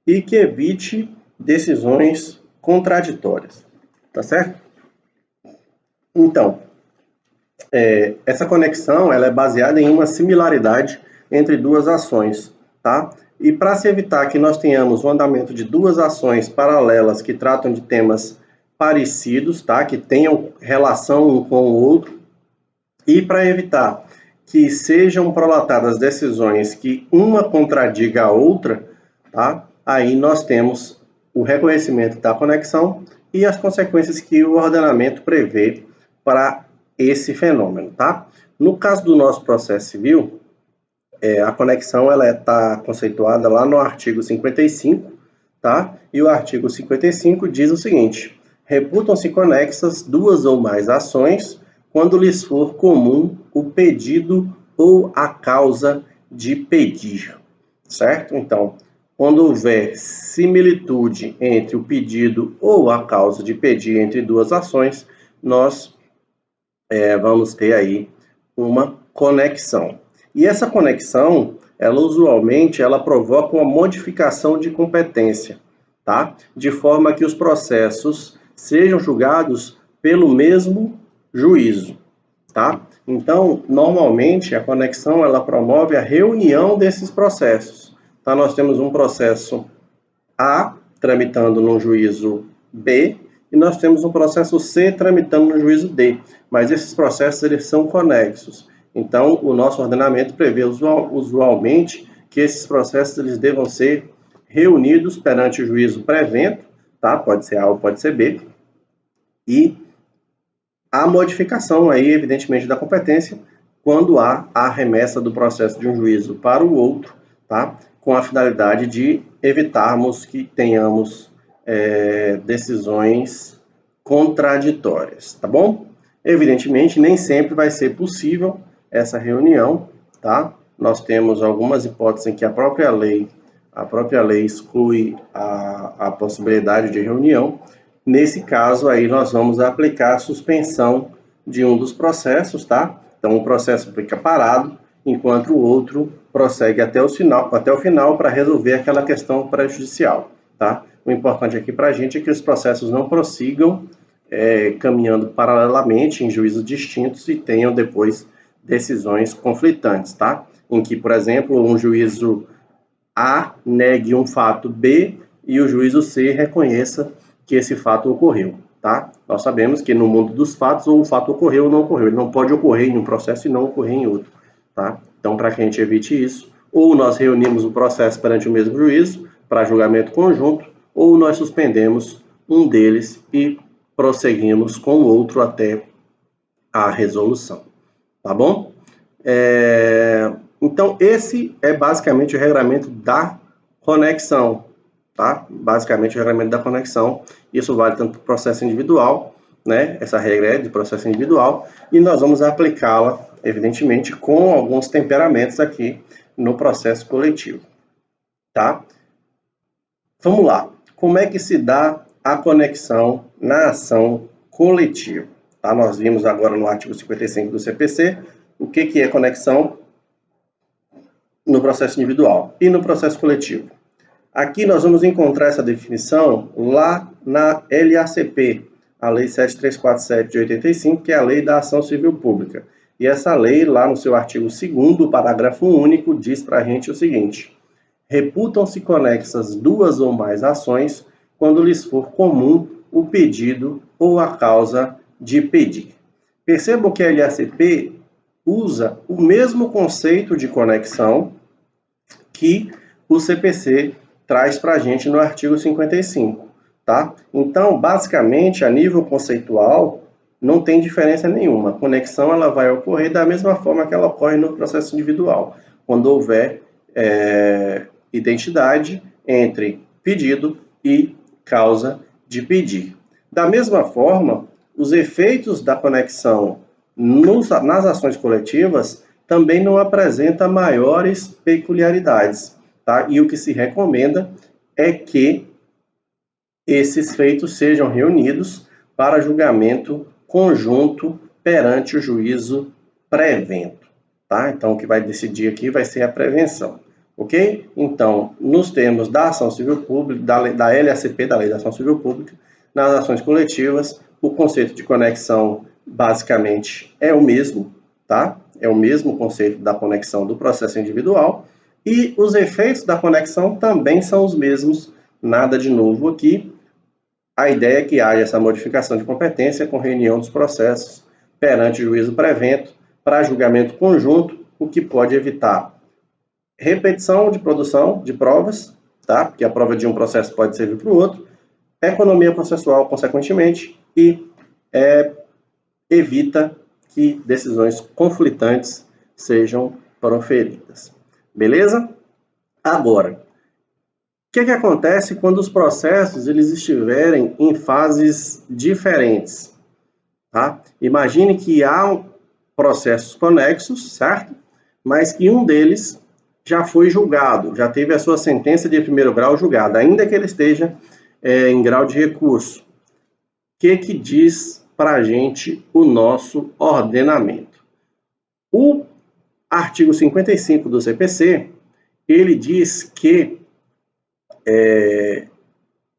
e que evite decisões contraditórias, tá certo? Então, essa conexão ela é baseada em uma similaridade entre duas ações, tá? E para se evitar que nós tenhamos o andamento de duas ações paralelas que tratam de temas parecidos, tá? Que tenham relação um com o outro, e para evitar que sejam prolatadas decisões que uma contradiga a outra, tá? Aí nós temos o reconhecimento da conexão e as consequências que o ordenamento prevê para esse fenômeno, tá? No caso do nosso processo civil, a conexão ela está conceituada lá no artigo 55, tá? E o artigo 55 diz o seguinte: reputam-se conexas duas ou mais ações quando lhes for comum o pedido ou a causa de pedir, certo? Então, quando houver similitude entre o pedido ou a causa de pedir entre duas ações, nós vamos ter aí uma conexão. E essa conexão, ela usualmente provoca uma modificação de competência, tá? De forma que os processos sejam julgados pelo mesmo juízo, tá? Então, normalmente a conexão ela promove a reunião desses processos. Tá? Nós temos um processo A tramitando no juízo B e nós temos um processo C tramitando no juízo D, mas esses processos eles são conexos. Então, o nosso ordenamento prevê usualmente que esses processos eles devam ser reunidos perante o juízo pré-evento, tá? Pode ser A ou pode ser B, e a modificação aí, evidentemente, da competência quando há a remessa do processo de um juízo para o outro, tá? Com a finalidade de evitarmos que tenhamos decisões contraditórias, tá bom? Evidentemente, nem sempre vai ser possível essa reunião, tá? Nós temos algumas hipóteses em que a própria lei exclui a possibilidade de reunião. Nesse caso aí nós vamos aplicar a suspensão de um dos processos, tá? Então o processo fica parado, enquanto o outro prossegue até o final para resolver aquela questão prejudicial, tá? O importante aqui para a gente é que os processos não prossigam caminhando paralelamente em juízos distintos e tenham depois decisões conflitantes, tá? Em que, por exemplo, um juízo A negue um fato B e o juízo C reconheça que esse fato ocorreu, tá? Nós sabemos que no mundo dos fatos, ou o fato ocorreu ou não ocorreu. Ele não pode ocorrer em um processo e não ocorrer em outro, tá? Então, para que a gente evite isso, ou nós reunimos o processo perante o mesmo juízo para julgamento conjunto, ou nós suspendemos um deles e prosseguimos com o outro até a resolução, tá bom? Então, esse é basicamente o regramento da conexão, tá? Basicamente o regramento da conexão. Isso vale tanto para o processo individual, né? Essa regra é de processo individual, e nós vamos aplicá-la, evidentemente, com alguns temperamentos aqui no processo coletivo, tá? Vamos lá. Como é que se dá a conexão na ação coletiva? Tá? Nós vimos agora no artigo 55 do CPC o que é conexão no processo individual e no processo coletivo. Aqui nós vamos encontrar essa definição lá na LACP, a Lei 7347 de 85, que é a Lei da Ação Civil Pública. E essa lei, lá no seu artigo 2º, parágrafo único, diz para a gente o seguinte: reputam-se conexas duas ou mais ações quando lhes for comum o pedido ou a causa de pedir. Percebam que a LACP usa o mesmo conceito de conexão que o CPC traz para a gente no artigo 55, tá? Então, basicamente, a nível conceitual, não tem diferença nenhuma. A conexão ela vai ocorrer da mesma forma que ela ocorre no processo individual, quando houver identidade entre pedido e causa de pedir. Da mesma forma, os efeitos da conexão nas ações coletivas também não apresenta maiores peculiaridades, tá? E o que se recomenda é que esses feitos sejam reunidos para julgamento conjunto perante o juízo pré-evento, tá? Então, o que vai decidir aqui vai ser a prevenção, ok? Então, nos termos da ação civil pública, da LACP, da Lei da Ação Civil Pública, nas ações coletivas, o conceito de conexão basicamente é o mesmo, tá? É o mesmo conceito da conexão do processo individual e os efeitos da conexão também são os mesmos, nada de novo aqui. A ideia é que haja essa modificação de competência com reunião dos processos perante o juízo pré-evento para julgamento conjunto, o que pode evitar repetição de produção de provas, tá? Porque a prova de um processo pode servir para o outro, economia processual, consequentemente, e evita que decisões conflitantes sejam proferidas. Beleza? Agora, o que acontece quando os processos eles estiverem em fases diferentes? Tá? Imagine que há processos conexos, certo? Mas que um deles já foi julgado, já teve a sua sentença de primeiro grau julgada, ainda que ele esteja em grau de recurso. O que diz para a gente o nosso ordenamento? O artigo 55 do CPC, ele diz que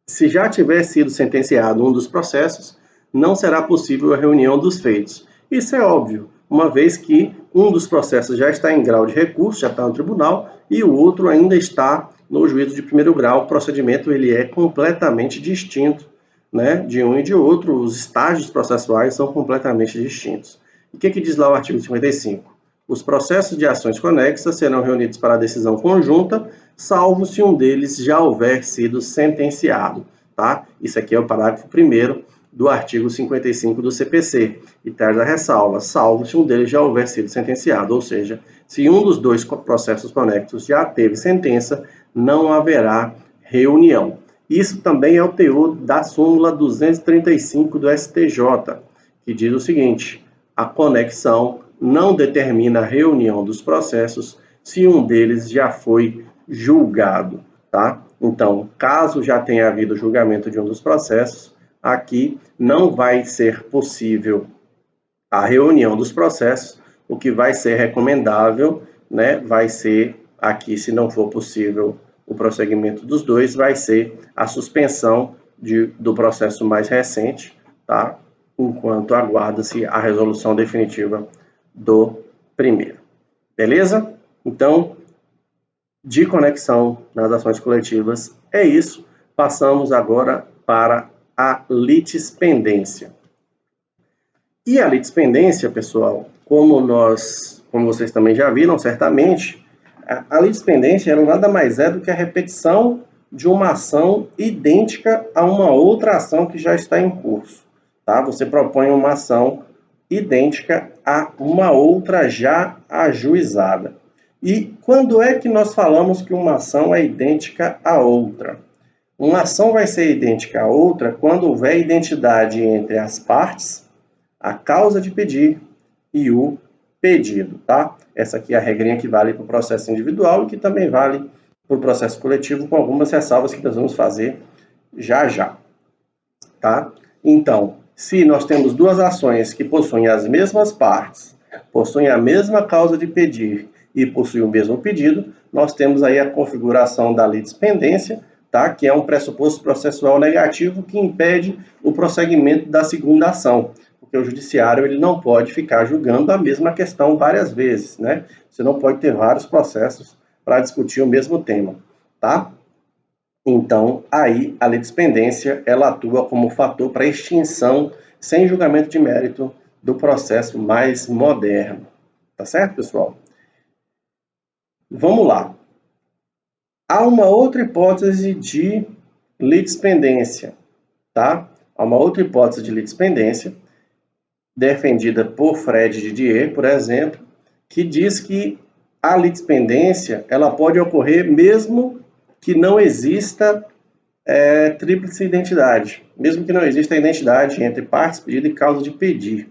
se já tiver sido sentenciado um dos processos, não será possível a reunião dos feitos. Isso é óbvio, uma vez que um dos processos já está em grau de recurso, já está no tribunal, e o outro ainda está no juízo de primeiro grau. O procedimento ele é completamente distinto, né, de um e de outro. Os estágios processuais são completamente distintos. E o que diz lá o artigo 55? Os processos de ações conexas serão reunidos para a decisão conjunta, salvo se um deles já houver sido sentenciado, tá? Isso aqui é o parágrafo 1º do artigo 55 do CPC, e traz a ressalva, salvo se um deles já houver sido sentenciado, ou seja, se um dos dois processos conexos já teve sentença, não haverá reunião. Isso também é o teor da súmula 235 do STJ, que diz o seguinte: a conexão não determina a reunião dos processos se um deles já foi julgado, tá? Então, caso já tenha havido julgamento de um dos processos, aqui não vai ser possível a reunião dos processos. O que vai ser recomendável, né, vai ser aqui, se não for possível o prosseguimento dos dois, vai ser a suspensão do processo mais recente, tá? Enquanto aguarda-se a resolução definitiva do primeiro. Beleza? Então, de conexão nas ações coletivas é isso. Passamos agora para a litispendência. E a litispendência, pessoal, como vocês também já viram, certamente, a litispendência ela nada mais é do que a repetição de uma ação idêntica a uma outra ação que já está em curso, tá? Você propõe uma ação idêntica a uma outra já ajuizada. E quando é que nós falamos que uma ação é idêntica a outra? Uma ação vai ser idêntica a outra quando houver identidade entre as partes, a causa de pedir e o pedido, tá? Essa aqui é a regrinha que vale para o processo individual e que também vale para o processo coletivo, com algumas ressalvas que nós vamos fazer já, tá? Então, se nós temos duas ações que possuem as mesmas partes, possuem a mesma causa de pedir e possuem o mesmo pedido, nós temos aí a configuração da litispendência, tá? Que é um pressuposto processual negativo que impede o prosseguimento da segunda ação, porque o judiciário ele não pode ficar julgando a mesma questão várias vezes, né? Você não pode ter vários processos para discutir o mesmo tema, tá? Então, aí a litispendência ela atua como fator para extinção sem julgamento de mérito do processo mais moderno. Tá certo, pessoal? Vamos lá. Há uma outra hipótese de litispendência, tá? Há uma outra hipótese de litispendência, defendida por Fred Didier, por exemplo, que diz que a litispendência ela pode ocorrer mesmo que não exista tríplice identidade, mesmo que não exista identidade entre partes pedido e causa de pedir,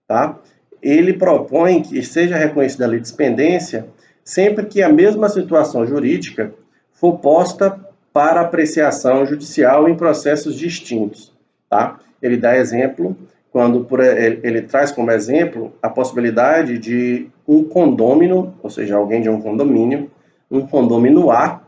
tá? Ele propõe que seja reconhecida a litispendência sempre que a mesma situação jurídica for posta para apreciação judicial em processos distintos, tá? Ele dá exemplo quando ele traz como exemplo a possibilidade de um condômino, ou seja, alguém de um condomínio A,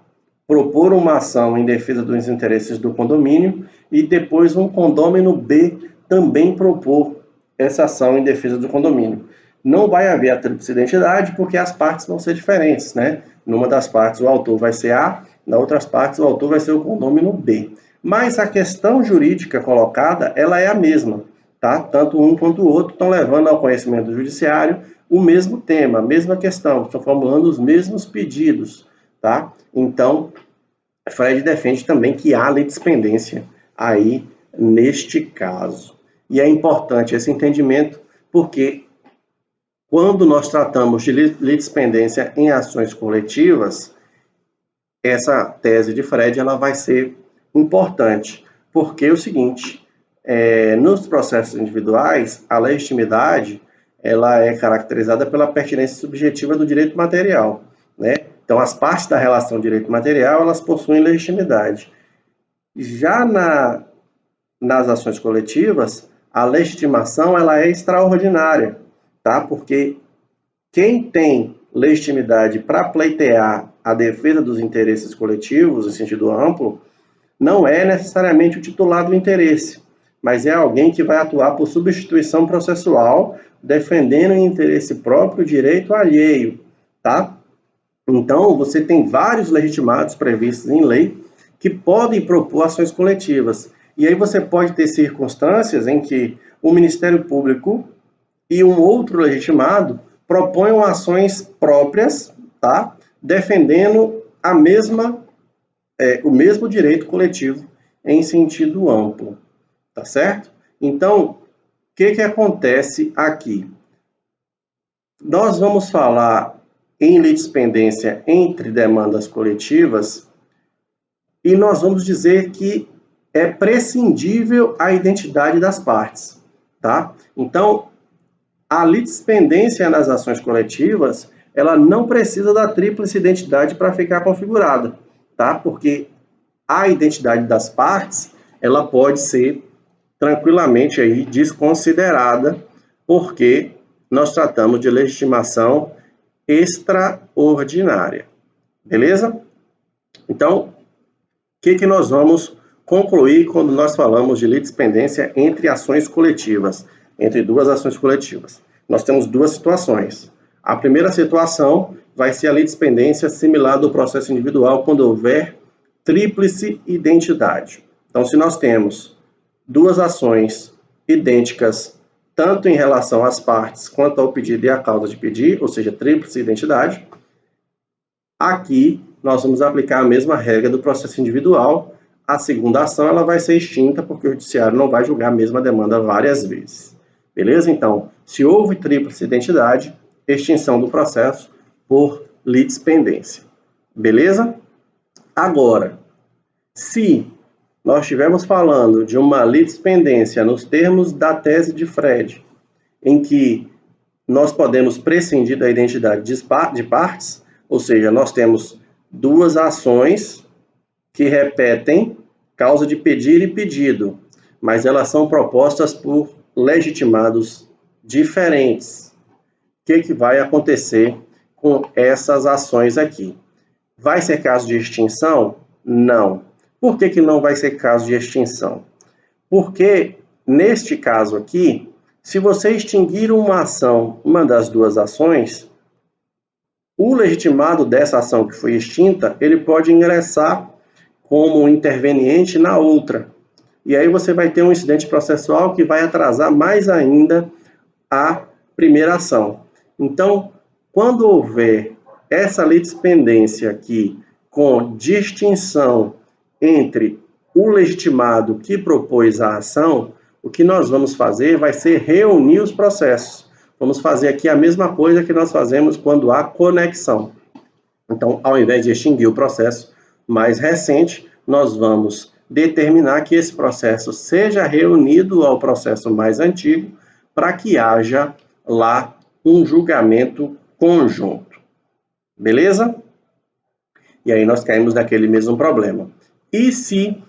propor uma ação em defesa dos interesses do condomínio e depois um condômino B também propor essa ação em defesa do condomínio. Não vai haver a tríplice identidade porque as partes vão ser diferentes, né? Numa das partes o autor vai ser A, na outras partes o autor vai ser o condômino B. Mas a questão jurídica colocada, ela é a mesma, tá? Tanto um quanto o outro estão levando ao conhecimento do judiciário o mesmo tema, a mesma questão, estão formulando os mesmos pedidos, tá? Então, Fred defende também que há litispendência aí neste caso. E é importante esse entendimento porque quando nós tratamos de litispendência em ações coletivas, essa tese de Fred ela vai ser importante, porque é o seguinte, nos processos individuais, a legitimidade ela é caracterizada pela pertinência subjetiva do direito material, né? Então, as partes da relação direito material, elas possuem legitimidade. Já nas ações coletivas, a legitimação ela é extraordinária, tá? Porque quem tem legitimidade para pleitear a defesa dos interesses coletivos, em sentido amplo, não é necessariamente o titular do interesse, mas é alguém que vai atuar por substituição processual, defendendo em interesse próprio o direito alheio, tá? Então, você tem vários legitimados previstos em lei que podem propor ações coletivas. E aí você pode ter circunstâncias em que o Ministério Público e um outro legitimado proponham ações próprias, tá? Defendendo o mesmo direito coletivo em sentido amplo, tá certo? Então, o que acontece aqui? Nós vamos falar em litispendência entre demandas coletivas e nós vamos dizer que é prescindível a identidade das partes, tá? Então, a litispendência nas ações coletivas, ela não precisa da tríplice identidade para ficar configurada, tá? Porque a identidade das partes, ela pode ser tranquilamente aí desconsiderada, porque nós tratamos de legitimação extraordinária, beleza? Então, o que nós vamos concluir quando nós falamos de litispendência entre ações coletivas, entre duas ações coletivas? Nós temos duas situações. A primeira situação vai ser a litispendência similar do processo individual quando houver tríplice identidade. Então, se nós temos duas ações idênticas, tanto em relação às partes quanto ao pedido e à causa de pedir, ou seja, tríplice identidade, aqui nós vamos aplicar a mesma regra do processo individual. A segunda ação ela vai ser extinta porque o judiciário não vai julgar a mesma demanda várias vezes. Beleza? Então, se houve tríplice identidade, extinção do processo por litispendência. Beleza? Agora, se nós estivermos falando de uma litispendência nos termos da tese de Fred, em que nós podemos prescindir da identidade de partes, ou seja, nós temos duas ações que repetem causa de pedir e pedido, mas elas são propostas por legitimados diferentes. O que vai acontecer com essas ações aqui? Vai ser caso de extinção? Não. Por que não vai ser caso de extinção? Porque, neste caso aqui, se você extinguir uma ação, uma das duas ações, o legitimado dessa ação que foi extinta, ele pode ingressar como interveniente na outra. E aí você vai ter um incidente processual que vai atrasar mais ainda a primeira ação. Então, Quando houver essa litispendência aqui com distinção entre o legitimado que propôs a ação, o que nós vamos fazer vai ser reunir os processos. Vamos fazer aqui a mesma coisa que nós fazemos quando há conexão. Então, ao invés de extinguir o processo mais recente, nós vamos determinar que esse processo seja reunido ao processo mais antigo para que haja lá um julgamento conjunto. Beleza? E aí nós caímos naquele mesmo problema. E se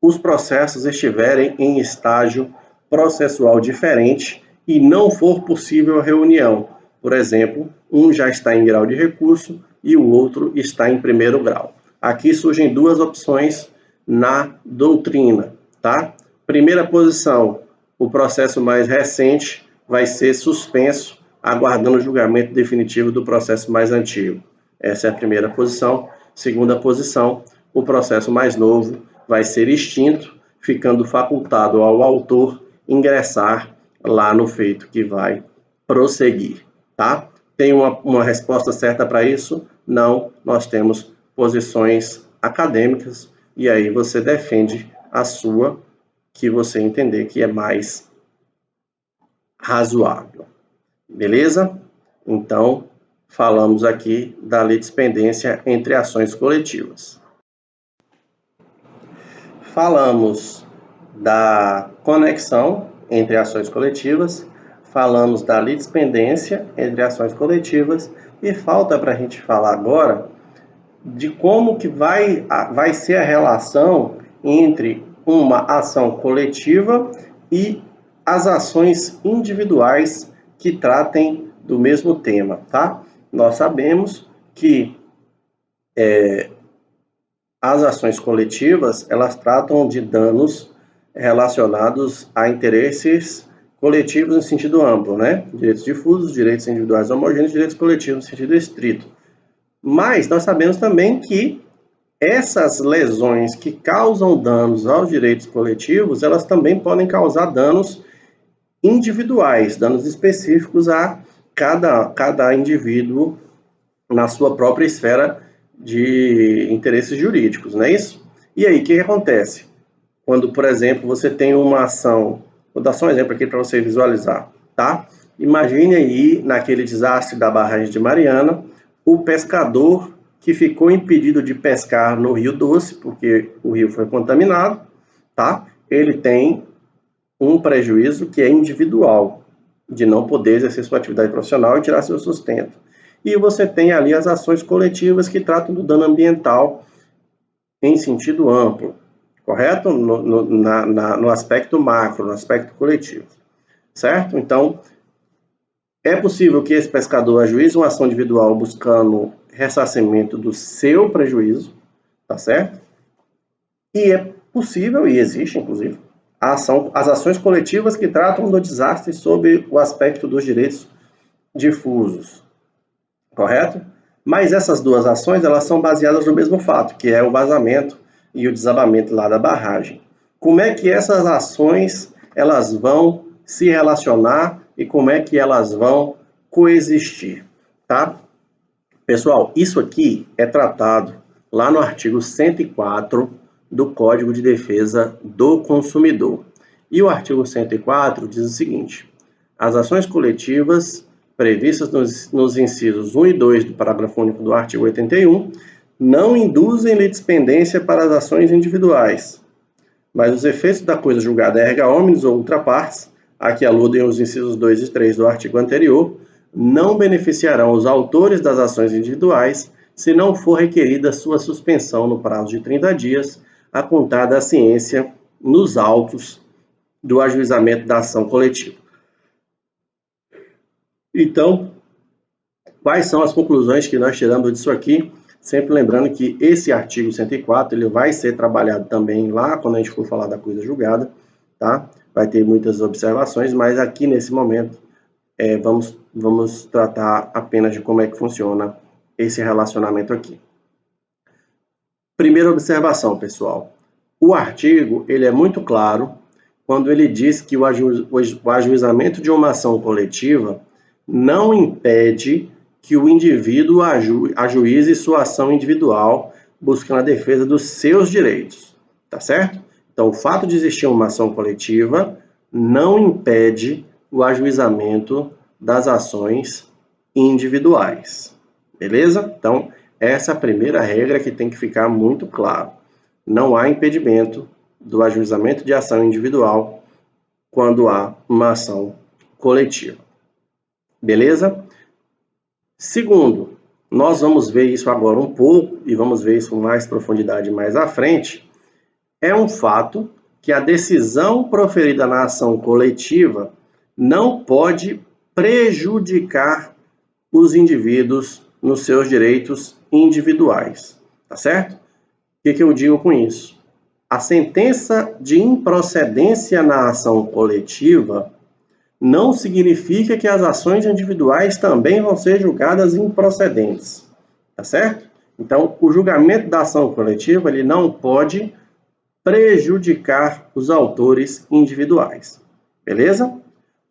os processos estiverem em estágio processual diferente e não for possível a reunião? Por exemplo, um já está em grau de recurso e o outro está em primeiro grau. Aqui surgem duas opções na doutrina, tá? Primeira posição, o processo mais recente vai ser suspenso, aguardando o julgamento definitivo do processo mais antigo. Essa é a primeira posição. Segunda posição, o processo mais novo vai ser extinto, ficando facultado ao autor ingressar lá no feito que vai prosseguir, tá? Tem uma resposta certa para isso? Não, nós temos posições acadêmicas e aí você defende a sua, que você entender que é mais razoável. Beleza? Então, falamos aqui da litispendência entre ações coletivas. Falamos da conexão entre ações coletivas, falamos da litispendência entre ações coletivas e falta para a gente falar agora de como que vai ser a relação entre uma ação coletiva e as ações individuais que tratem do mesmo tema, tá? Nós sabemos que as ações coletivas, elas tratam de danos relacionados a interesses coletivos no sentido amplo, né? Direitos difusos, direitos individuais homogêneos, direitos coletivos no sentido estrito. Mas nós sabemos também que essas lesões que causam danos aos direitos coletivos, elas também podem causar danos individuais, danos específicos a cada indivíduo na sua própria esfera de interesses jurídicos, não é isso? E aí, o que acontece? Quando, por exemplo, você tem uma ação, vou dar só um exemplo aqui para você visualizar, tá? Imagine aí, naquele desastre da barragem de Mariana, o pescador que ficou impedido de pescar no Rio Doce, porque o rio foi contaminado, tá? Ele tem um prejuízo que é individual, de não poder exercer sua atividade profissional e tirar seu sustento. E você tem ali as ações coletivas que tratam do dano ambiental em sentido amplo, correto? No aspecto macro, no aspecto coletivo, certo? Então, é possível que esse pescador ajuize uma ação individual buscando ressarcimento do seu prejuízo, tá certo? E é possível, e existe inclusive, as ações coletivas que tratam do desastre sob o aspecto dos direitos difusos, correto? Mas essas duas ações, elas são baseadas no mesmo fato, que é o vazamento e o desabamento lá da barragem. Como é que essas ações, elas vão se relacionar e como é que elas vão coexistir, tá? Pessoal, isso aqui é tratado lá no artigo 104 do Código de Defesa do Consumidor. E o artigo 104 diz o seguinte: as ações coletivas previstas nos incisos 1 e 2 do parágrafo único do artigo 81 não induzem litispendência para as ações individuais, mas os efeitos da coisa julgada erga omnes ou ultra partes, a que aludem os incisos 2 e 3 do artigo anterior, não beneficiarão os autores das ações individuais se não for requerida sua suspensão no prazo de 30 dias, a contar da ciência nos autos do ajuizamento da ação coletiva. Então, quais são as conclusões que nós tiramos disso aqui? Sempre lembrando que esse artigo 104, ele vai ser trabalhado também lá, quando a gente for falar da coisa julgada, tá? Vai ter muitas observações, mas aqui nesse momento, vamos tratar apenas de como é que funciona esse relacionamento aqui. Primeira observação, pessoal. O artigo, ele é muito claro quando ele diz que o ajuizamento de uma ação coletiva não impede que o indivíduo ajuize sua ação individual, buscando a defesa dos seus direitos, tá certo? Então, o fato de existir uma ação coletiva não impede o ajuizamento das ações individuais, beleza? Então, essa é a primeira regra que tem que ficar muito claro. Não há impedimento do ajuizamento de ação individual quando há uma ação coletiva, beleza? Segundo, nós vamos ver isso agora um pouco e vamos ver isso com mais profundidade mais à frente. É um fato que a decisão proferida na ação coletiva não pode prejudicar os indivíduos nos seus direitos individuais, tá certo? O que eu digo com isso? A sentença de improcedência na ação coletiva não significa que as ações individuais também vão ser julgadas improcedentes, tá certo? Então, o julgamento da ação coletiva ele não pode prejudicar os autores individuais, beleza?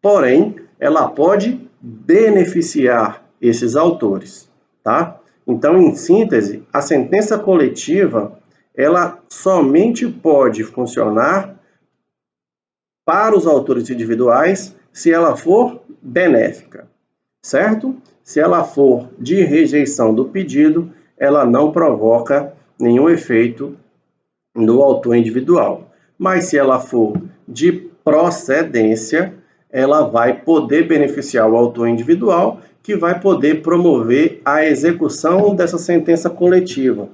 Porém, ela pode beneficiar esses autores, tá? Então, em síntese, a sentença coletiva, ela somente pode funcionar para os autores individuais se ela for benéfica, certo? Se ela for de rejeição do pedido, ela não provoca nenhum efeito no autor individual. Mas se ela for de procedência, ela vai poder beneficiar o autor individual, que vai poder promover a execução dessa sentença coletiva,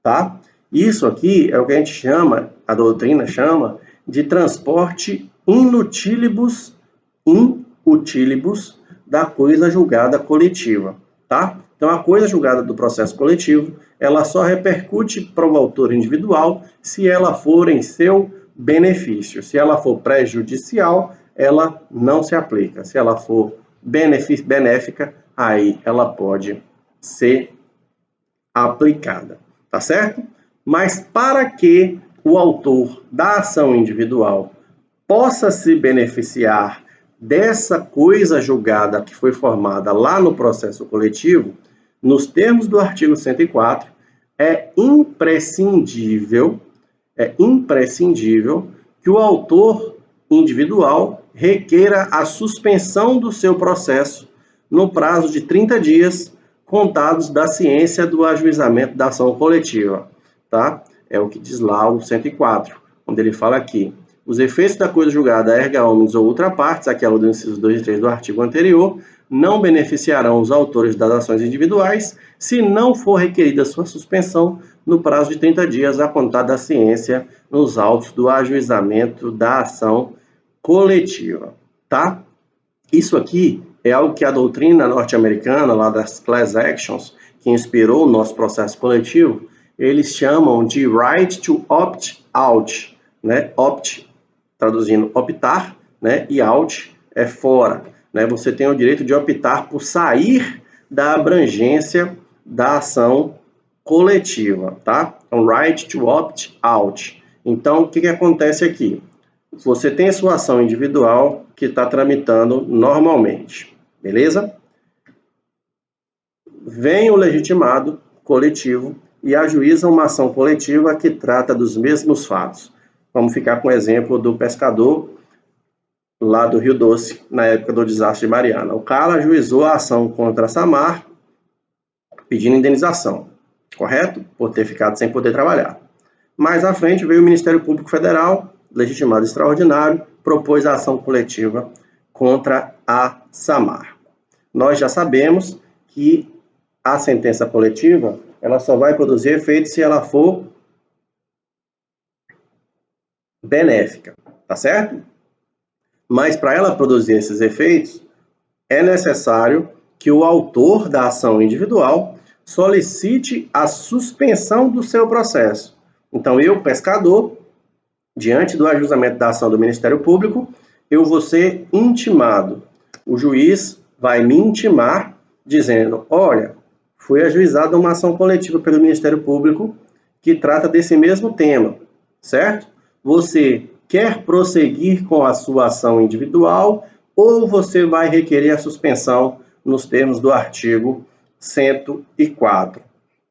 tá? Isso aqui é o que a gente chama, a doutrina chama, de transporte in utilibus da coisa julgada coletiva, tá? Então, a coisa julgada do processo coletivo, ela só repercute para o autor individual se ela for em seu benefício. Se ela for prejudicial, ela não se aplica. Se ela for benéfica, aí ela pode ser aplicada, tá certo? Mas para que o autor da ação individual possa se beneficiar dessa coisa julgada que foi formada lá no processo coletivo, nos termos do artigo 104, é imprescindível que o autor individual requeira a suspensão do seu processo no prazo de 30 dias contados da ciência do ajuizamento da ação coletiva, tá? É o que diz lá o 104, onde ele fala aqui: os efeitos da coisa julgada erga omnes ou outra partes, aquela do inciso 2 e 3 do artigo anterior, não beneficiarão os autores das ações individuais se não for requerida sua suspensão no prazo de 30 dias a contar da ciência nos autos do ajuizamento da ação coletiva, tá? Isso aqui é algo que a doutrina norte-americana, lá das class actions, que inspirou o nosso processo coletivo, eles chamam de right to opt out, né? Opt, traduzindo optar, né? E out é fora, né? Você tem o direito de optar por sair da abrangência da ação coletiva, tá? Então, right to opt out. Então, o que acontece aqui? Você tem a sua ação individual que está tramitando normalmente, beleza? Vem o legitimado coletivo e ajuiza uma ação coletiva que trata dos mesmos fatos. Vamos ficar com o exemplo do pescador lá do Rio Doce, na época do desastre de Mariana. O cara ajuizou a ação contra a Samar, pedindo indenização, correto? Por ter ficado sem poder trabalhar. Mais à frente veio o Ministério Público Federal, legitimado extraordinário, propôs a ação coletiva contra a Samar. Nós já sabemos que a sentença coletiva, ela só vai produzir efeito se ela for benéfica, tá certo? Mas para ela produzir esses efeitos, é necessário que o autor da ação individual solicite a suspensão do seu processo. Então, eu, pescador, diante do ajuizamento da ação do Ministério Público, eu vou ser intimado. O juiz vai me intimar dizendo: olha, foi ajuizada uma ação coletiva pelo Ministério Público que trata desse mesmo tema, certo? Você quer prosseguir com a sua ação individual ou você vai requerer a suspensão nos termos do artigo 104,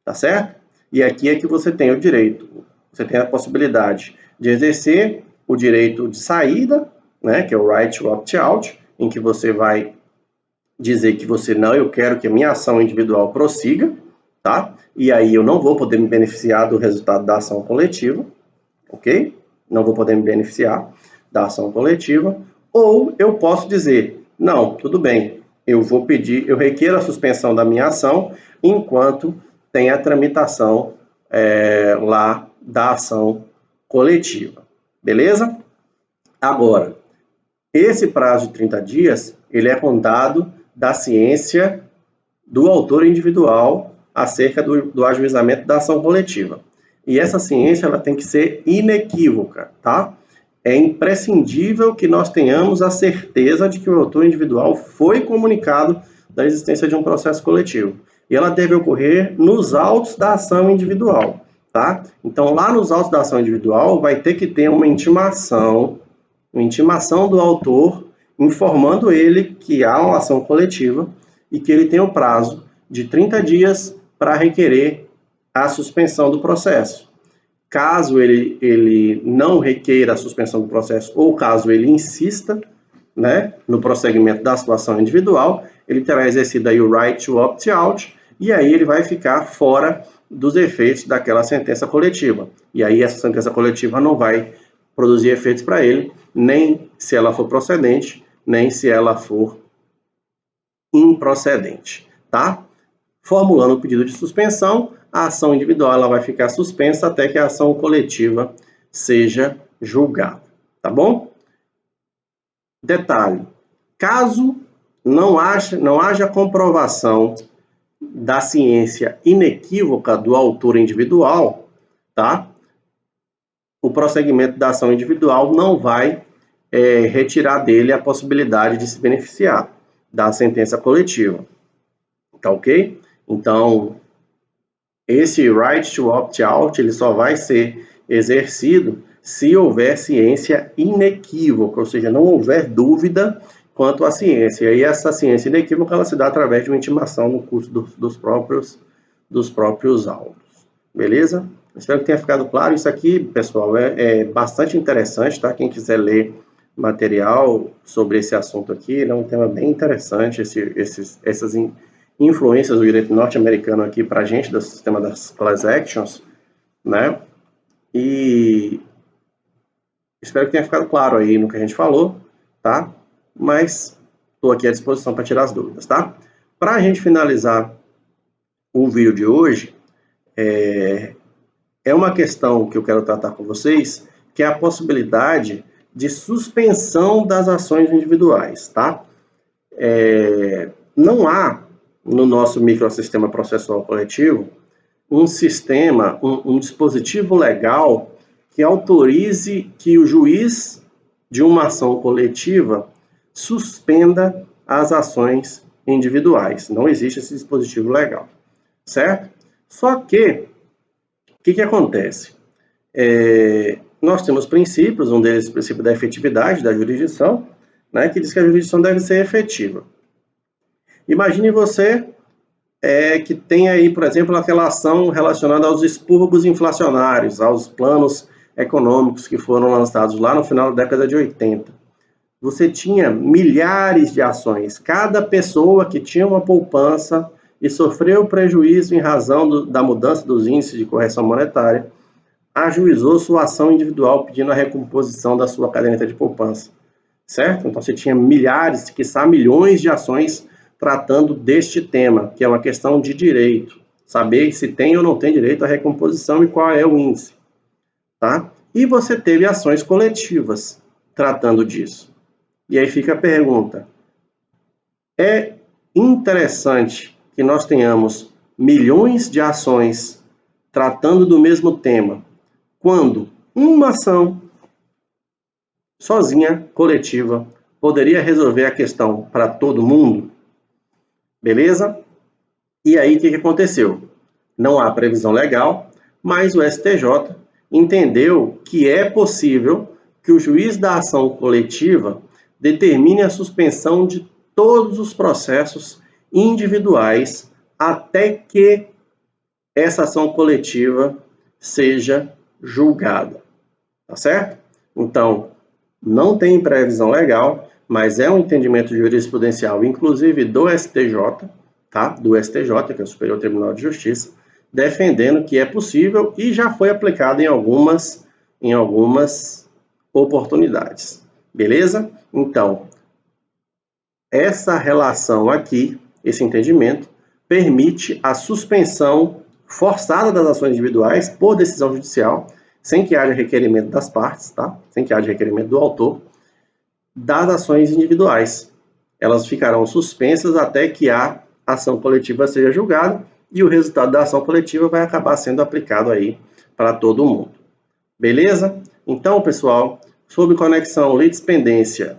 tá certo? E aqui é que você tem o direito, você tem a possibilidade de exercer o direito de saída, né, que é o right to opt-out, em que você vai dizer que você não, eu quero que a minha ação individual prossiga, tá? E aí eu não vou poder me beneficiar do resultado da ação coletiva, ok? Não vou poder me beneficiar da ação coletiva. Ou eu posso dizer, não, tudo bem, eu vou pedir, eu requeiro a suspensão da minha ação enquanto tem a tramitação lá da ação coletiva, beleza? Agora, esse prazo de 30 dias, ele é contado da ciência do autor individual acerca do ajuizamento da ação coletiva. E essa ciência ela tem que ser inequívoca, tá? É imprescindível que nós tenhamos a certeza de que o autor individual foi comunicado da existência de um processo coletivo. E ela deve ocorrer nos autos da ação individual, tá? Então, lá nos autos da ação individual, vai ter que ter uma intimação do autor informando ele que há uma ação coletiva e que ele tem o prazo de 30 dias para requerer a suspensão do processo. Caso ele não requeira a suspensão do processo ou caso ele insista, né, no prosseguimento da situação individual, ele terá exercido aí o right to opt-out e aí ele vai ficar fora dos efeitos daquela sentença coletiva. E aí essa sentença coletiva não vai produzir efeitos para ele, nem se ela for procedente, nem se ela for improcedente, tá? Formulando o pedido de suspensão, a ação individual ela vai ficar suspensa até que a ação coletiva seja julgada, tá bom? Detalhe, caso não haja comprovação da ciência inequívoca do autor individual, tá? O prosseguimento da ação individual não vai retirar dele a possibilidade de se beneficiar da sentença coletiva, tá ok? Então, esse right to opt-out ele só vai ser exercido se houver ciência inequívoca, ou seja, não houver dúvida quanto à ciência. E essa ciência inequívoca ela se dá através de uma intimação no curso dos próprios autos. Beleza? Espero que tenha ficado claro. Isso aqui, pessoal, é bastante interessante, tá? Quem quiser ler material sobre esse assunto aqui, é um tema bem interessante, essas influências do direito norte-americano aqui para a gente, do sistema das class actions, né? E espero que tenha ficado claro aí no que a gente falou, tá? Mas estou aqui à disposição para tirar as dúvidas, tá? Para a gente finalizar o vídeo de hoje, é uma questão que eu quero tratar com vocês, que é a possibilidade de suspensão das ações individuais, tá? Não há no nosso microsistema processual coletivo um sistema, um dispositivo legal que autorize que o juiz de uma ação coletiva suspenda as ações individuais. Não existe esse dispositivo legal, certo? Só que, o que acontece? Nós temos princípios, um deles é o princípio da efetividade da jurisdição, né, que diz que a jurisdição deve ser efetiva. Imagine você que tem aí, por exemplo, aquela ação relacionada aos expurgos inflacionários, aos planos econômicos que foram lançados lá no final da década de 80. Você tinha milhares de ações. Cada pessoa que tinha uma poupança e sofreu prejuízo em razão da mudança dos índices de correção monetária, ajuizou sua ação individual pedindo a recomposição da sua caderneta de poupança, certo? Então você tinha milhares, quiçá milhões de ações tratando deste tema, que é uma questão de direito, saber se tem ou não tem direito à recomposição e qual é o índice, tá? E você teve ações coletivas tratando disso. E aí fica a pergunta, é interessante que nós tenhamos milhões de ações tratando do mesmo tema, quando uma ação sozinha, coletiva, poderia resolver a questão para todo mundo? Beleza? E aí, o que aconteceu? Não há previsão legal, mas o STJ entendeu que é possível que o juiz da ação coletiva determine a suspensão de todos os processos individuais até que essa ação coletiva seja julgada, tá certo? Então, não tem previsão legal, mas é um entendimento jurisprudencial, inclusive do STJ, tá? Do STJ, que é o Superior Tribunal de Justiça, defendendo que é possível e já foi aplicado em algumas oportunidades, beleza? Então, essa relação aqui, esse entendimento, permite a suspensão forçada das ações individuais por decisão judicial, sem que haja requerimento das partes, tá? Sem que haja requerimento do autor, das ações individuais. Elas ficarão suspensas até que a ação coletiva seja julgada e o resultado da ação coletiva vai acabar sendo aplicado aí para todo mundo. Beleza? Então, pessoal, sobre conexão, litispendência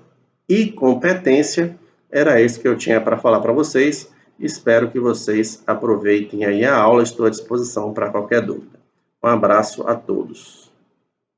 e competência, era isso que eu tinha para falar para vocês. Espero que vocês aproveitem aí a aula, estou à disposição para qualquer dúvida. Um abraço a todos.